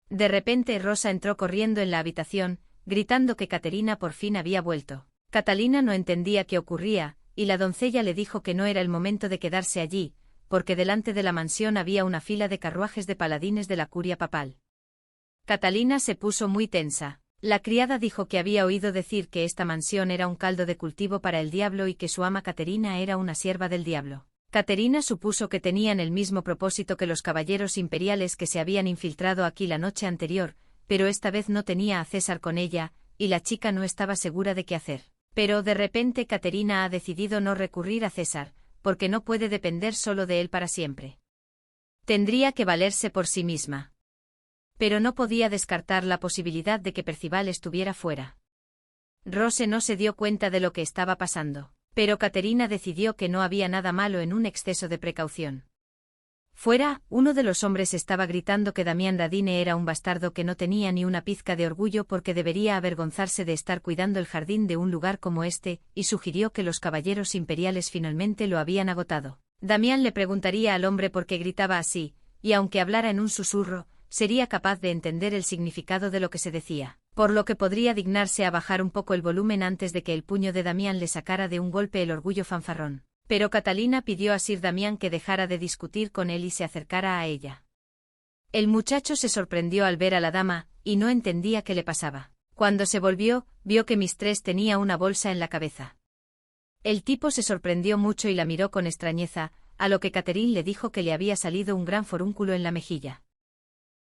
De repente Rosa entró corriendo en la habitación, gritando que Caterina por fin había vuelto. Catalina no entendía qué ocurría, y la doncella le dijo que no era el momento de quedarse allí, porque delante de la mansión había una fila de carruajes de paladines de la curia papal. Catalina se puso muy tensa. La criada dijo que había oído decir que esta mansión era un caldo de cultivo para el diablo y que su ama Caterina era una sierva del diablo. Caterina supuso que tenían el mismo propósito que los caballeros imperiales que se habían infiltrado aquí la noche anterior, pero esta vez no tenía a César con ella, y la chica no estaba segura de qué hacer. Pero de repente Caterina ha decidido no recurrir a César, porque no puede depender solo de él para siempre. Tendría que valerse por sí misma. Pero no podía descartar la posibilidad de que Percival estuviera fuera. Rose no se dio cuenta de lo que estaba pasando, pero Caterina decidió que no había nada malo en un exceso de precaución. Fuera, uno de los hombres estaba gritando que Damián Radine era un bastardo que no tenía ni una pizca de orgullo porque debería avergonzarse de estar cuidando el jardín de un lugar como este, y sugirió que los caballeros imperiales finalmente lo habían agotado. Damián le preguntaría al hombre por qué gritaba así, y aunque hablara en un susurro, sería capaz de entender el significado de lo que se decía, por lo que podría dignarse a bajar un poco el volumen antes de que el puño de Damián le sacara de un golpe el orgullo fanfarrón. Pero Catalina pidió a Sir Damián que dejara de discutir con él y se acercara a ella. El muchacho se sorprendió al ver a la dama, y no entendía qué le pasaba. Cuando se volvió, vio que Mistress tenía una bolsa en la cabeza. El tipo se sorprendió mucho y la miró con extrañeza, a lo que Catherine le dijo que le había salido un gran forúnculo en la mejilla.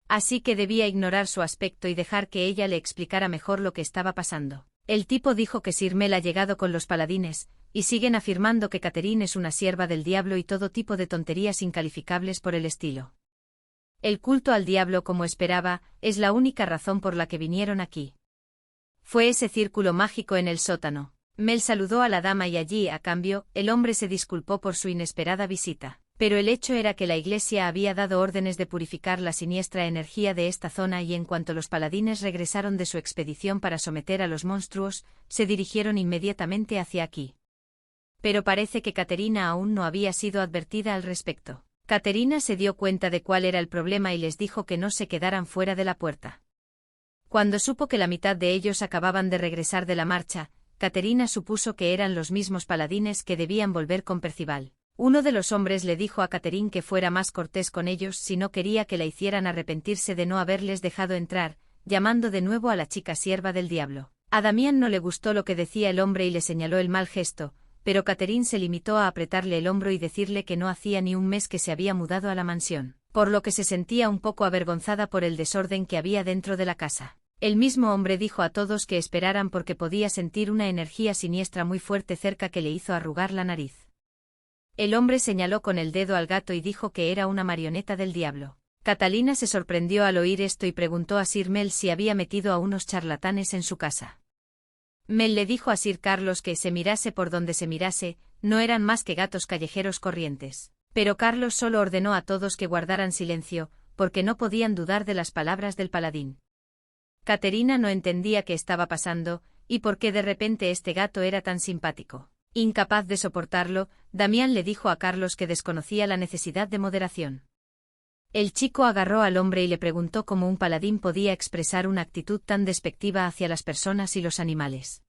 Así que debía ignorar su aspecto y dejar que ella le explicara mejor lo que estaba pasando. El tipo dijo que Sir Mel ha llegado con los paladines, y siguen afirmando que Catherine es una sierva del diablo y todo tipo de tonterías incalificables por el estilo. El culto al diablo, como esperaba, es la única razón por la que vinieron aquí. Fue ese círculo mágico en el sótano. Mel saludó a la dama y allí, a cambio, el hombre se disculpó por su inesperada visita. Pero el hecho era que la iglesia había dado órdenes de purificar la siniestra energía de esta zona y en cuanto los paladines regresaron de su expedición para someter a los monstruos, se dirigieron inmediatamente hacia aquí. Pero parece que Caterina aún no había sido advertida al respecto. Caterina se dio cuenta de cuál era el problema y les dijo que no se quedaran fuera de la puerta. Cuando supo que la mitad de ellos acababan de regresar de la marcha, Caterina supuso que eran los mismos paladines que debían volver con Percival. Uno de los hombres le dijo a Catherine que fuera más cortés con ellos si no quería que la hicieran arrepentirse de no haberles dejado entrar, llamando de nuevo a la chica sierva del diablo. A Damián no le gustó lo que decía el hombre y le señaló el mal gesto, pero Catherine se limitó a apretarle el hombro y decirle que no hacía ni un mes que se había mudado a la mansión, por lo que se sentía un poco avergonzada por el desorden que había dentro de la casa. El mismo hombre dijo a todos que esperaran porque podía sentir una energía siniestra muy fuerte cerca que le hizo arrugar la nariz. El hombre señaló con el dedo al gato y dijo que era una marioneta del diablo. Catalina se sorprendió al oír esto y preguntó a Sir Mel si había metido a unos charlatanes en su casa. Mel le dijo a Sir Carlos que se mirase por donde se mirase, no eran más que gatos callejeros corrientes. Pero Carlos solo ordenó a todos que guardaran silencio, porque no podían dudar de las palabras del paladín. Caterina no entendía qué estaba pasando, y por qué de repente este gato era tan simpático. Incapaz de soportarlo, Damián le dijo a Carlos que desconocía la necesidad de moderación. El chico agarró al hombre y le preguntó cómo un paladín podía expresar una actitud tan despectiva hacia las personas y los animales.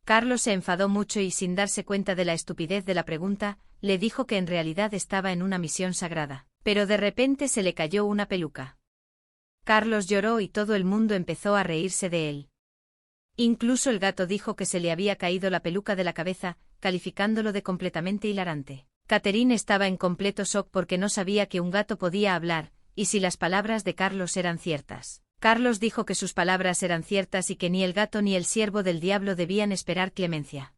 Carlos se enfadó mucho y sin darse cuenta de la estupidez de la pregunta, le dijo que en realidad estaba en una misión sagrada, pero de repente se le cayó una peluca. Carlos lloró y todo el mundo empezó a reírse de él. Incluso el gato dijo que se le había caído la peluca de la cabeza, calificándolo de completamente hilarante. Catherine estaba en completo shock porque no sabía que un gato podía hablar, y si las palabras de Carlos eran ciertas. Carlos dijo que sus palabras eran ciertas y que ni el gato ni el siervo del diablo debían esperar clemencia.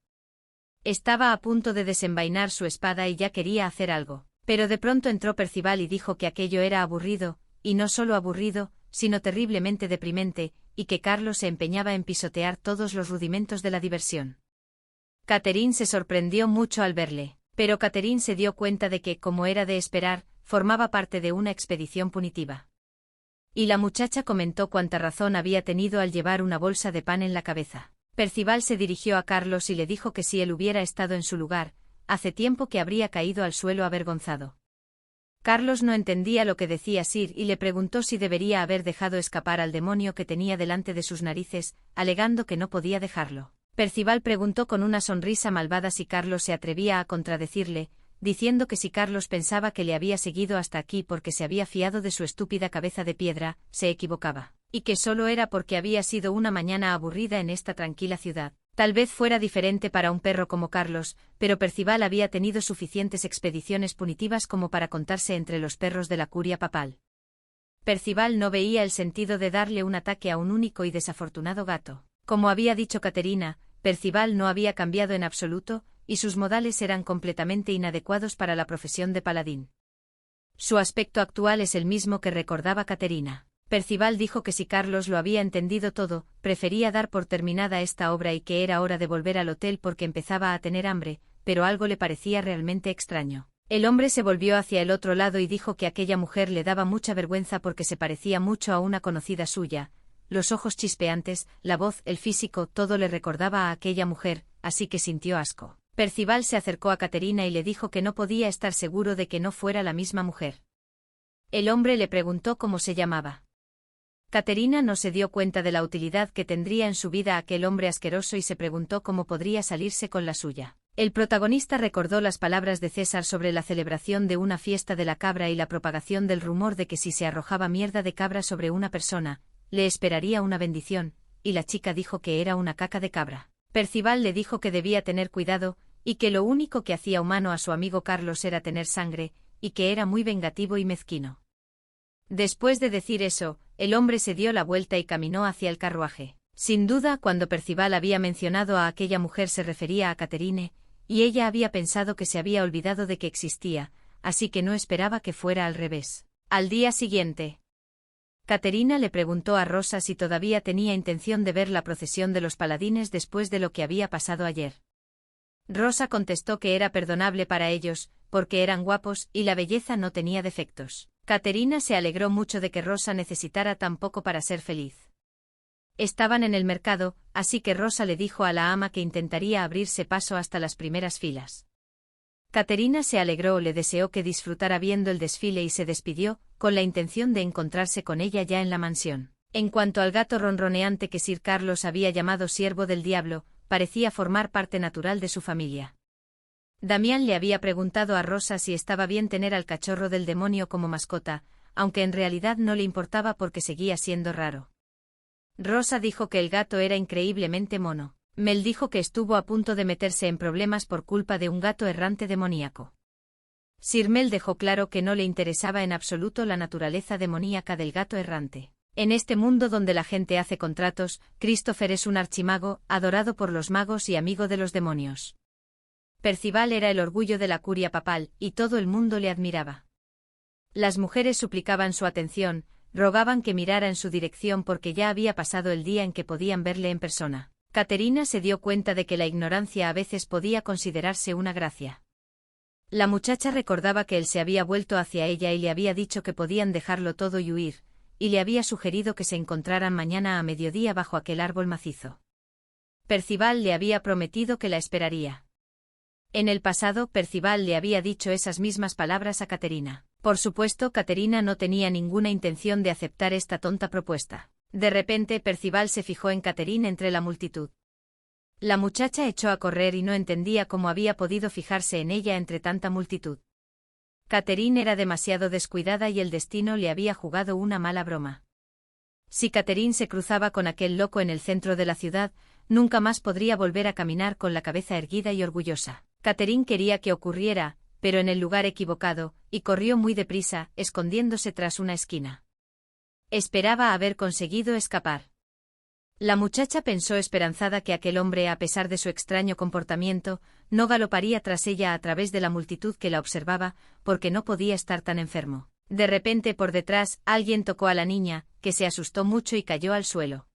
Estaba a punto de desenvainar su espada y ya quería hacer algo. Pero de pronto entró Percival y dijo que aquello era aburrido, y no solo aburrido, sino terriblemente deprimente, y que Carlos se empeñaba en pisotear todos los rudimentos de la diversión. Catherine se sorprendió mucho al verle, pero Catherine se dio cuenta de que, como era de esperar, formaba parte de una expedición punitiva. Y la muchacha comentó cuánta razón había tenido al llevar una bolsa de pan en la cabeza. Percival se dirigió a Carlos y le dijo que si él hubiera estado en su lugar, hace tiempo que habría caído al suelo avergonzado. Carlos no entendía lo que decía Sir y le preguntó si debería haber dejado escapar al demonio que tenía delante de sus narices, alegando que no podía dejarlo. Percival preguntó con una sonrisa malvada si Carlos se atrevía a contradecirle, diciendo que si Carlos pensaba que le había seguido hasta aquí porque se había fiado de su estúpida cabeza de piedra, se equivocaba, y que solo era porque había sido una mañana aburrida en esta tranquila ciudad. Tal vez fuera diferente para un perro como Carlos, pero Percival había tenido suficientes expediciones punitivas como para contarse entre los perros de la curia papal. Percival no veía el sentido de darle un ataque a un único y desafortunado gato. Como había dicho Caterina, Percival no había cambiado en absoluto, y sus modales eran completamente inadecuados para la profesión de paladín. Su aspecto actual es el mismo que recordaba Caterina. Percival dijo que si Carlos lo había entendido todo, prefería dar por terminada esta obra y que era hora de volver al hotel porque empezaba a tener hambre, pero algo le parecía realmente extraño. El hombre se volvió hacia el otro lado y dijo que aquella mujer le daba mucha vergüenza porque se parecía mucho a una conocida suya. Los ojos chispeantes, la voz, el físico, todo le recordaba a aquella mujer, así que sintió asco. Percival se acercó a Caterina y le dijo que no podía estar seguro de que no fuera la misma mujer. El hombre le preguntó cómo se llamaba. Caterina no se dio cuenta de la utilidad que tendría en su vida aquel hombre asqueroso y se preguntó cómo podría salirse con la suya. El protagonista recordó las palabras de César sobre la celebración de una fiesta de la cabra y la propagación del rumor de que si se arrojaba mierda de cabra sobre una persona, le esperaría una bendición, y la chica dijo que era una caca de cabra. Percival le dijo que debía tener cuidado, y que lo único que hacía humano a su amigo Carlos era tener sangre, y que era muy vengativo y mezquino. Después de decir eso, el hombre se dio la vuelta y caminó hacia el carruaje. Sin duda, cuando Percival había mencionado a aquella mujer se refería a Catherine, y ella había pensado que se había olvidado de que existía, así que no esperaba que fuera al revés. Al día siguiente, Caterina le preguntó a Rosa si todavía tenía intención de ver la procesión de los paladines después de lo que había pasado ayer. Rosa contestó que era perdonable para ellos, porque eran guapos y la belleza no tenía defectos. Caterina se alegró mucho de que Rosa necesitara tan poco para ser feliz. Estaban en el mercado, así que Rosa le dijo a la ama que intentaría abrirse paso hasta las primeras filas. Caterina se alegró, le deseó que disfrutara viendo el desfile y se despidió, con la intención de encontrarse con ella ya en la mansión. En cuanto al gato ronroneante que Sir Carlos había llamado siervo del diablo, parecía formar parte natural de su familia. Damián le había preguntado a Rosa si estaba bien tener al cachorro del demonio como mascota, aunque en realidad no le importaba porque seguía siendo raro. Rosa dijo que el gato era increíblemente mono. Mel dijo que estuvo a punto de meterse en problemas por culpa de un gato errante demoníaco. Sir Mel dejó claro que no le interesaba en absoluto la naturaleza demoníaca del gato errante. En este mundo donde la gente hace contratos, Christopher es un archimago, adorado por los magos y amigo de los demonios. Percival era el orgullo de la curia papal, y todo el mundo le admiraba. Las mujeres suplicaban su atención, rogaban que mirara en su dirección porque ya había pasado el día en que podían verle en persona. Caterina se dio cuenta de que la ignorancia a veces podía considerarse una gracia. La muchacha recordaba que él se había vuelto hacia ella y le había dicho que podían dejarlo todo y huir, y le había sugerido que se encontraran mañana a mediodía bajo aquel árbol macizo. Percival le había prometido que la esperaría. En el pasado, Percival le había dicho esas mismas palabras a Caterina. Por supuesto, Caterina no tenía ninguna intención de aceptar esta tonta propuesta. De repente, Percival se fijó en Caterina entre la multitud. La muchacha echó a correr y no entendía cómo había podido fijarse en ella entre tanta multitud. Caterina era demasiado descuidada y el destino le había jugado una mala broma. Si Caterina se cruzaba con aquel loco en el centro de la ciudad, nunca más podría volver a caminar con la cabeza erguida y orgullosa. Caterina quería que ocurriera, pero en el lugar equivocado, y corrió muy deprisa, escondiéndose tras una esquina. Esperaba haber conseguido escapar. La muchacha pensó esperanzada que aquel hombre, a pesar de su extraño comportamiento, no galoparía tras ella a través de la multitud que la observaba, porque no podía estar tan enfermo. De repente, por detrás, alguien tocó a la niña, que se asustó mucho y cayó al suelo.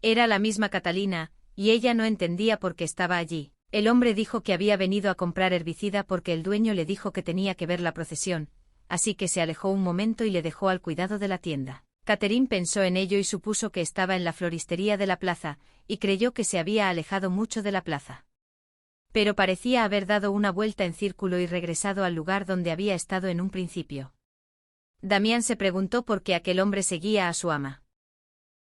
Era la misma Catalina, y ella no entendía por qué estaba allí. El hombre dijo que había venido a comprar herbicida porque el dueño le dijo que tenía que ver la procesión, así que se alejó un momento y le dejó al cuidado de la tienda. Catherine pensó en ello y supuso que estaba en la floristería de la plaza, y creyó que se había alejado mucho de la plaza. Pero parecía haber dado una vuelta en círculo y regresado al lugar donde había estado en un principio. Damián se preguntó por qué aquel hombre seguía a su ama.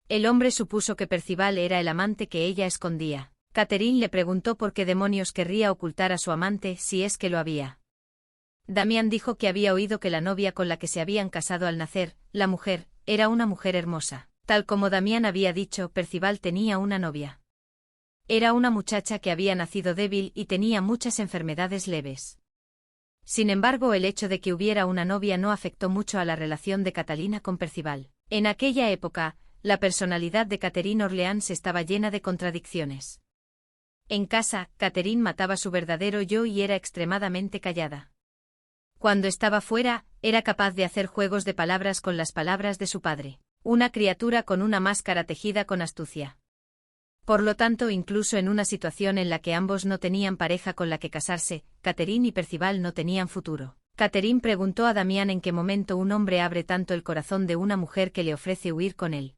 El hombre supuso que Percival era el amante que ella escondía. Catherine le preguntó por qué demonios querría ocultar a su amante si es que lo había. Damián dijo que había oído que la novia con la que se habían casado al nacer, la mujer, era una mujer hermosa. Tal como Damián había dicho, Percival tenía una novia. Era una muchacha que había nacido débil y tenía muchas enfermedades leves. Sin embargo, el hecho de que hubiera una novia no afectó mucho a la relación de Catalina con Percival. En aquella época, la personalidad de Catherine Orleans estaba llena de contradicciones. En casa, Catherine mataba su verdadero yo y era extremadamente callada. Cuando estaba fuera, era capaz de hacer juegos de palabras con las palabras de su padre, una criatura con una máscara tejida con astucia. Por lo tanto, incluso en una situación en la que ambos no tenían pareja con la que casarse, Catherine y Percival no tenían futuro. Catherine preguntó a Damián en qué momento un hombre abre tanto el corazón de una mujer que le ofrece huir con él.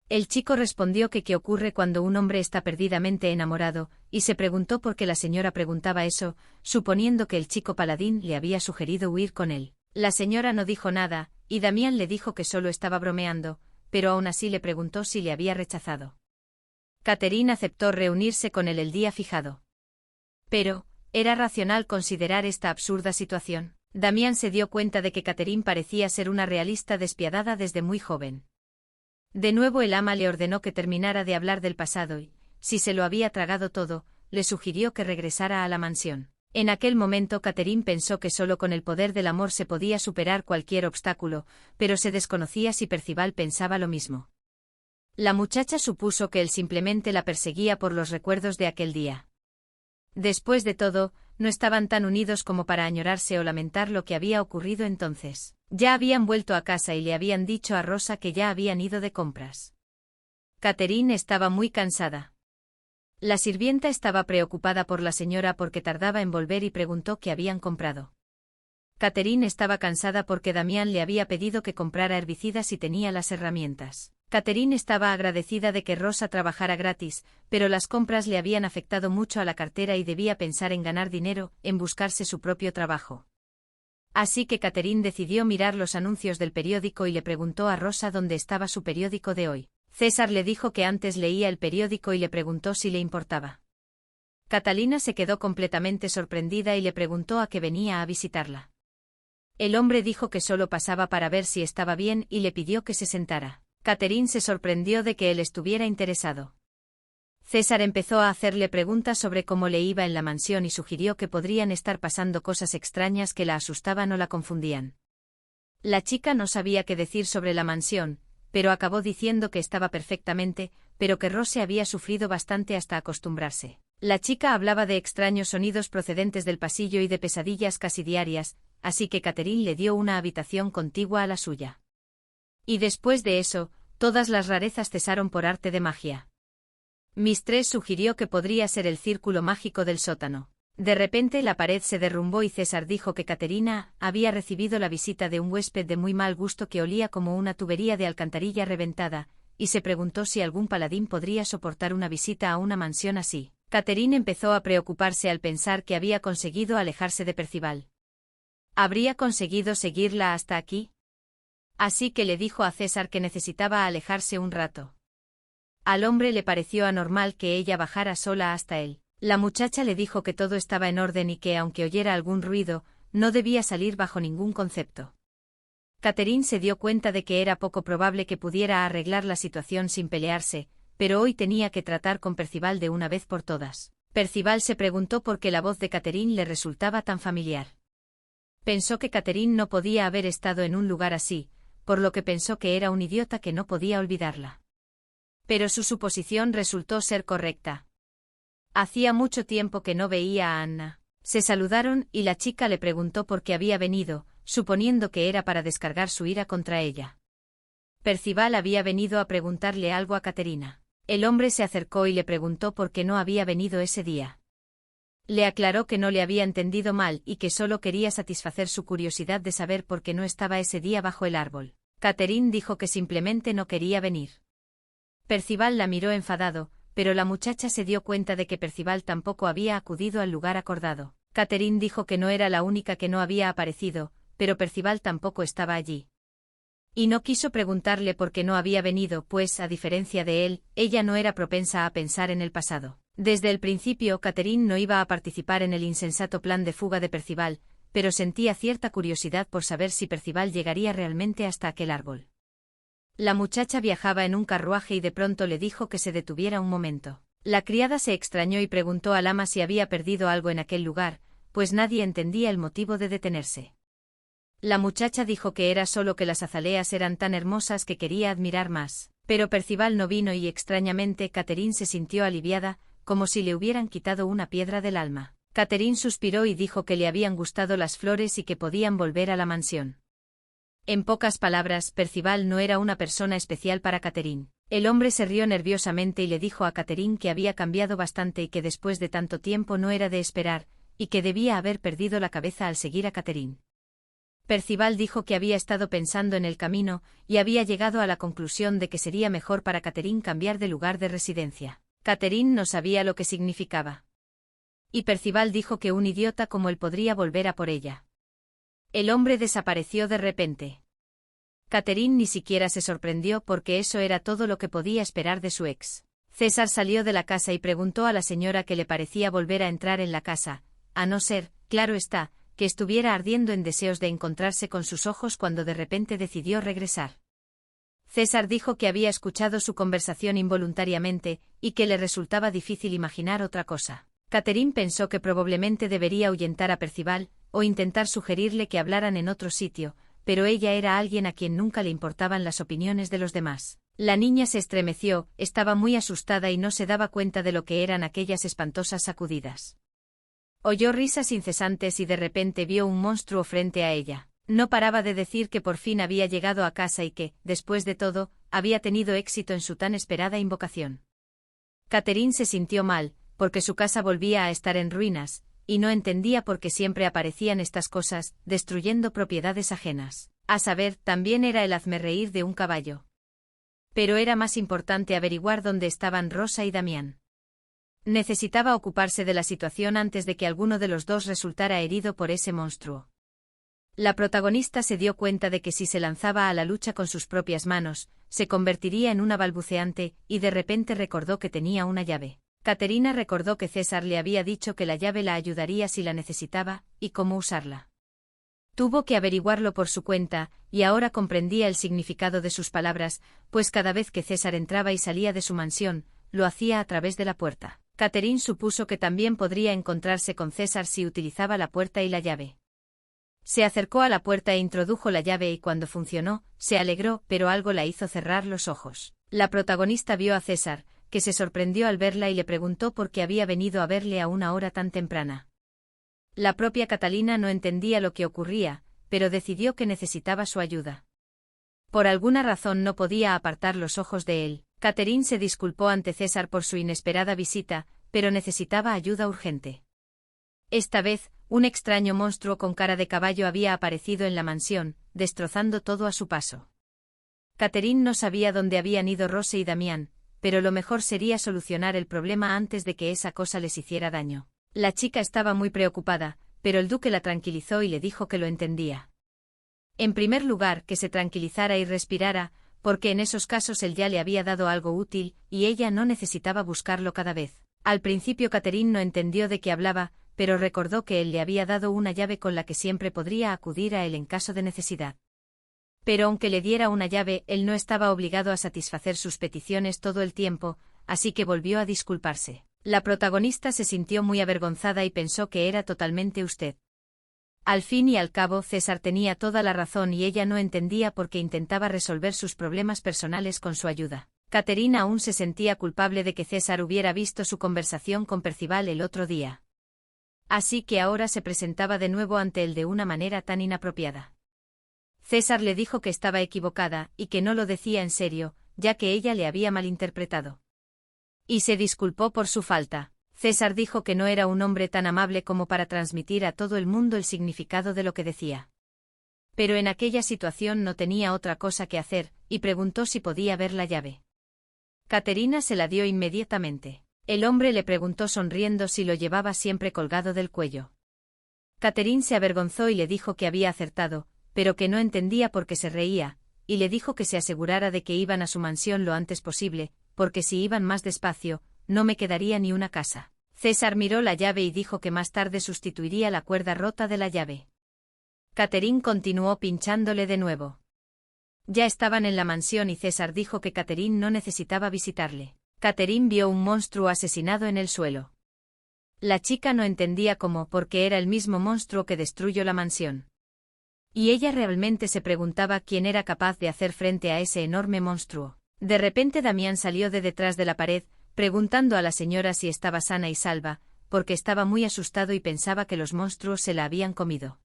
El chico respondió que qué ocurre cuando un hombre está perdidamente enamorado, y se preguntó por qué la señora preguntaba eso, suponiendo que el chico paladín le había sugerido huir con él. La señora no dijo nada, y Damián le dijo que solo estaba bromeando, pero aún así le preguntó si le había rechazado. Catherine aceptó reunirse con él el día fijado. Pero, ¿era racional considerar esta absurda situación? Damián se dio cuenta de que Catherine parecía ser una realista despiadada desde muy joven. De nuevo el ama le ordenó que terminara de hablar del pasado y, si se lo había tragado todo, le sugirió que regresara a la mansión. En aquel momento Catherine pensó que solo con el poder del amor se podía superar cualquier obstáculo, pero se desconocía si Percival pensaba lo mismo. La muchacha supuso que él simplemente la perseguía por los recuerdos de aquel día. Después de todo, no estaban tan unidos como para añorarse o lamentar lo que había ocurrido entonces. Ya habían vuelto a casa y le habían dicho a Rosa que ya habían ido de compras. Catherine estaba muy cansada. La sirvienta estaba preocupada por la señora porque tardaba en volver y preguntó qué habían comprado. Catherine estaba cansada porque Damián le había pedido que comprara herbicidas y tenía las herramientas. Catherine estaba agradecida de que Rosa trabajara gratis, pero las compras le habían afectado mucho a la cartera y debía pensar en ganar dinero, en buscarse su propio trabajo. Así que Catherine decidió mirar los anuncios del periódico y le preguntó a Rosa dónde estaba su periódico de hoy. César le dijo que antes leía el periódico y le preguntó si le importaba. Catalina se quedó completamente sorprendida y le preguntó a qué venía a visitarla. El hombre dijo que solo pasaba para ver si estaba bien y le pidió que se sentara. Catherine se sorprendió de que él estuviera interesado. César empezó a hacerle preguntas sobre cómo le iba en la mansión y sugirió que podrían estar pasando cosas extrañas que la asustaban o la confundían. La chica no sabía qué decir sobre la mansión, pero acabó diciendo que estaba perfectamente, pero que Rose había sufrido bastante hasta acostumbrarse. La chica hablaba de extraños sonidos procedentes del pasillo y de pesadillas casi diarias, así que Catherine le dio una habitación contigua a la suya. Y después de eso, todas las rarezas cesaron por arte de magia. Mistress sugirió que podría ser el círculo mágico del sótano. De repente la pared se derrumbó y César dijo que Caterina había recibido la visita de un huésped de muy mal gusto que olía como una tubería de alcantarilla reventada, y se preguntó si algún paladín podría soportar una visita a una mansión así. Catherine empezó a preocuparse al pensar que había conseguido alejarse de Percival. ¿Habría conseguido seguirla hasta aquí? Así que le dijo a César que necesitaba alejarse un rato. Al hombre le pareció anormal que ella bajara sola hasta él. La muchacha le dijo que todo estaba en orden y que aunque oyera algún ruido, no debía salir bajo ningún concepto. Catherine se dio cuenta de que era poco probable que pudiera arreglar la situación sin pelearse, pero hoy tenía que tratar con Percival de una vez por todas. Percival se preguntó por qué la voz de Catherine le resultaba tan familiar. Pensó que Catherine no podía haber estado en un lugar así, por lo que pensó que era un idiota que no podía olvidarla. Pero su suposición resultó ser correcta. Hacía mucho tiempo que no veía a Anna. Se saludaron y la chica le preguntó por qué había venido, suponiendo que era para descargar su ira contra ella. Percival había venido a preguntarle algo a Caterina. El hombre se acercó y le preguntó por qué no había venido ese día. Le aclaró que no le había entendido mal y que solo quería satisfacer su curiosidad de saber por qué no estaba ese día bajo el árbol. Catherine dijo que simplemente no quería venir. Percival la miró enfadado, pero la muchacha se dio cuenta de que Percival tampoco había acudido al lugar acordado. Catherine dijo que no era la única que no había aparecido, pero Percival tampoco estaba allí. Y no quiso preguntarle por qué no había venido, pues, a diferencia de él, ella no era propensa a pensar en el pasado. Desde el principio, Catherine no iba a participar en el insensato plan de fuga de Percival, pero sentía cierta curiosidad por saber si Percival llegaría realmente hasta aquel árbol. La muchacha viajaba en un carruaje y de pronto le dijo que se detuviera un momento. La criada se extrañó y preguntó al ama si había perdido algo en aquel lugar, pues nadie entendía el motivo de detenerse. La muchacha dijo que era solo que las azaleas eran tan hermosas que quería admirar más. Pero Percival no vino y extrañamente Catherine se sintió aliviada, como si le hubieran quitado una piedra del alma. Catherine suspiró y dijo que le habían gustado las flores y que podían volver a la mansión. En pocas palabras, Percival no era una persona especial para Catherine. El hombre se rió nerviosamente y le dijo a Catherine que había cambiado bastante y que después de tanto tiempo no era de esperar, y que debía haber perdido la cabeza al seguir a Catherine. Percival dijo que había estado pensando en el camino, y había llegado a la conclusión de que sería mejor para Catherine cambiar de lugar de residencia. Catherine no sabía lo que significaba. Y Percival dijo que un idiota como él podría volver a por ella. El hombre desapareció de repente. Catherine ni siquiera se sorprendió porque eso era todo lo que podía esperar de su ex. César salió de la casa y preguntó a la señora qué le parecía volver a entrar en la casa, a no ser, claro está, que estuviera ardiendo en deseos de encontrarse con sus ojos cuando de repente decidió regresar. César dijo que había escuchado su conversación involuntariamente, y que le resultaba difícil imaginar otra cosa. Catherine pensó que probablemente debería ahuyentar a Percival, o intentar sugerirle que hablaran en otro sitio, pero ella era alguien a quien nunca le importaban las opiniones de los demás. La niña se estremeció, estaba muy asustada y no se daba cuenta de lo que eran aquellas espantosas sacudidas. Oyó risas incesantes y de repente vio un monstruo frente a ella. No paraba de decir que por fin había llegado a casa y que, después de todo, había tenido éxito en su tan esperada invocación. Catherine se sintió mal, porque su casa volvía a estar en ruinas, y no entendía por qué siempre aparecían estas cosas, destruyendo propiedades ajenas. A saber, también era el hazmerreír de un caballo. Pero era más importante averiguar dónde estaban Rosa y Damián. Necesitaba ocuparse de la situación antes de que alguno de los dos resultara herido por ese monstruo. La protagonista se dio cuenta de que si se lanzaba a la lucha con sus propias manos, se convertiría en una balbuceante, y de repente recordó que tenía una llave. Caterina recordó que César le había dicho que la llave la ayudaría si la necesitaba, y cómo usarla. Tuvo que averiguarlo por su cuenta, y ahora comprendía el significado de sus palabras, pues cada vez que César entraba y salía de su mansión, lo hacía a través de la puerta. Catherine supuso que también podría encontrarse con César si utilizaba la puerta y la llave. Se acercó a la puerta e introdujo la llave y cuando funcionó, se alegró, pero algo la hizo cerrar los ojos. La protagonista vio a César, que se sorprendió al verla y le preguntó por qué había venido a verle a una hora tan temprana. La propia Catalina no entendía lo que ocurría, pero decidió que necesitaba su ayuda. Por alguna razón no podía apartar los ojos de él. Catherine se disculpó ante César por su inesperada visita, pero necesitaba ayuda urgente. Esta vez, un extraño monstruo con cara de caballo había aparecido en la mansión, destrozando todo a su paso. Catherine no sabía dónde habían ido Rose y Damián, pero lo mejor sería solucionar el problema antes de que esa cosa les hiciera daño. La chica estaba muy preocupada, pero el duque la tranquilizó y le dijo que lo entendía. En primer lugar, que se tranquilizara y respirara, porque en esos casos él ya le había dado algo útil, y ella no necesitaba buscarlo cada vez. Al principio Catherine no entendió de qué hablaba, pero recordó que él le había dado una llave con la que siempre podría acudir a él en caso de necesidad. Pero aunque le diera una llave, él no estaba obligado a satisfacer sus peticiones todo el tiempo, así que volvió a disculparse. La protagonista se sintió muy avergonzada y pensó que era totalmente usted. Al fin y al cabo César tenía toda la razón y ella no entendía por qué intentaba resolver sus problemas personales con su ayuda. Caterina aún se sentía culpable de que César hubiera visto su conversación con Percival el otro día. Así que ahora se presentaba de nuevo ante él de una manera tan inapropiada. César le dijo que estaba equivocada y que no lo decía en serio, ya que ella le había malinterpretado. Y se disculpó por su falta. César dijo que no era un hombre tan amable como para transmitir a todo el mundo el significado de lo que decía. Pero en aquella situación no tenía otra cosa que hacer, y preguntó si podía ver la llave. Caterina se la dio inmediatamente. El hombre le preguntó sonriendo si lo llevaba siempre colgado del cuello. Catherine se avergonzó y le dijo que había acertado, pero que no entendía por qué se reía, y le dijo que se asegurara de que iban a su mansión lo antes posible, porque si iban más despacio, no me quedaría ni una casa. César miró la llave y dijo que más tarde sustituiría la cuerda rota de la llave. Catherine continuó pinchándole de nuevo. Ya estaban en la mansión y César dijo que Catherine no necesitaba visitarle. Catherine vio un monstruo asesinado en el suelo. La chica no entendía cómo, porque era el mismo monstruo que destruyó la mansión. Y ella realmente se preguntaba quién era capaz de hacer frente a ese enorme monstruo. De repente Damián salió de detrás de la pared, preguntando a la señora si estaba sana y salva, porque estaba muy asustado y pensaba que los monstruos se la habían comido.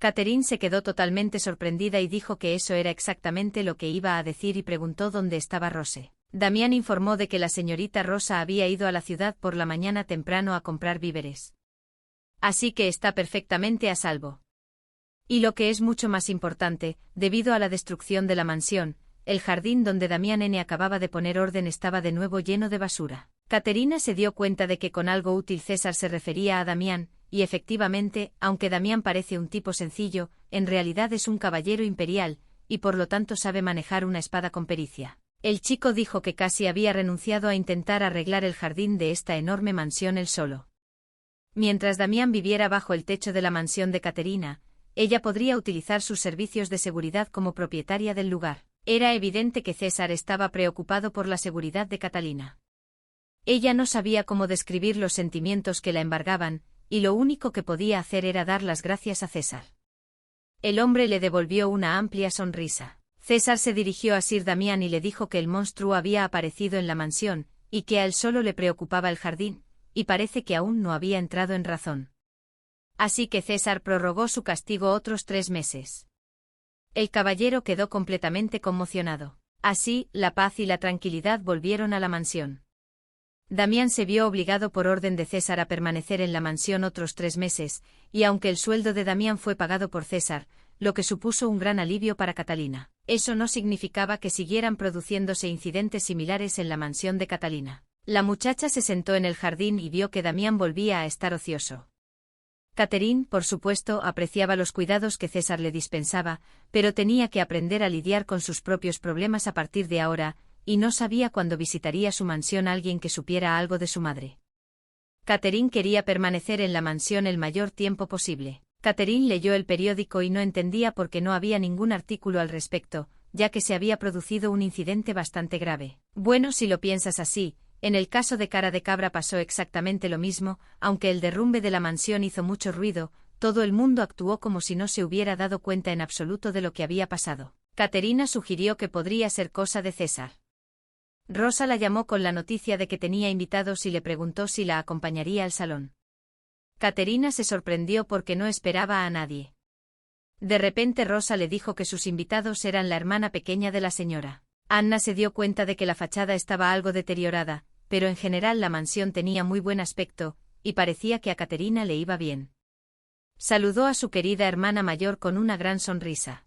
Catherine se quedó totalmente sorprendida y dijo que eso era exactamente lo que iba a decir y preguntó dónde estaba Rose. Damián informó de que la señorita Rosa había ido a la ciudad por la mañana temprano a comprar víveres. Así que está perfectamente a salvo. Y lo que es mucho más importante, debido a la destrucción de la mansión, el jardín donde Damián acababa de poner orden estaba de nuevo lleno de basura. Caterina se dio cuenta de que con algo útil César se refería a Damián, y efectivamente, aunque Damián parece un tipo sencillo, en realidad es un caballero imperial, y por lo tanto sabe manejar una espada con pericia. El chico dijo que casi había renunciado a intentar arreglar el jardín de esta enorme mansión él solo. Mientras Damián viviera bajo el techo de la mansión de Caterina, ella podría utilizar sus servicios de seguridad como propietaria del lugar. Era evidente que César estaba preocupado por la seguridad de Catalina. Ella no sabía cómo describir los sentimientos que la embargaban, y lo único que podía hacer era dar las gracias a César. El hombre le devolvió una amplia sonrisa. César se dirigió a Sir Damián y le dijo que el monstruo había aparecido en la mansión, y que a él solo le preocupaba el jardín, y parece que aún no había entrado en razón. Así que César prorrogó su castigo otros 3 meses. El caballero quedó completamente conmocionado. Así, la paz y la tranquilidad volvieron a la mansión. Damián se vio obligado por orden de César a permanecer en la mansión otros 3 meses, y aunque el sueldo de Damián fue pagado por César, lo que supuso un gran alivio para Catalina, eso no significaba que siguieran produciéndose incidentes similares en la mansión de Catalina. La muchacha se sentó en el jardín y vio que Damián volvía a estar ocioso. Catherine, por supuesto, apreciaba los cuidados que César le dispensaba, pero tenía que aprender a lidiar con sus propios problemas a partir de ahora, y no sabía cuándo visitaría su mansión alguien que supiera algo de su madre. Catherine quería permanecer en la mansión el mayor tiempo posible. Catherine leyó el periódico y no entendía por qué no había ningún artículo al respecto, ya que se había producido un incidente bastante grave. Bueno, si lo piensas así, en el caso de Cara de Cabra pasó exactamente lo mismo, aunque el derrumbe de la mansión hizo mucho ruido, todo el mundo actuó como si no se hubiera dado cuenta en absoluto de lo que había pasado. Caterina sugirió que podría ser cosa de César. Rosa la llamó con la noticia de que tenía invitados y le preguntó si la acompañaría al salón. Caterina se sorprendió porque no esperaba a nadie. De repente Rosa le dijo que sus invitados eran la hermana pequeña de la señora. Anna se dio cuenta de que la fachada estaba algo deteriorada, pero en general la mansión tenía muy buen aspecto, y parecía que a Caterina le iba bien. Saludó a su querida hermana mayor con una gran sonrisa.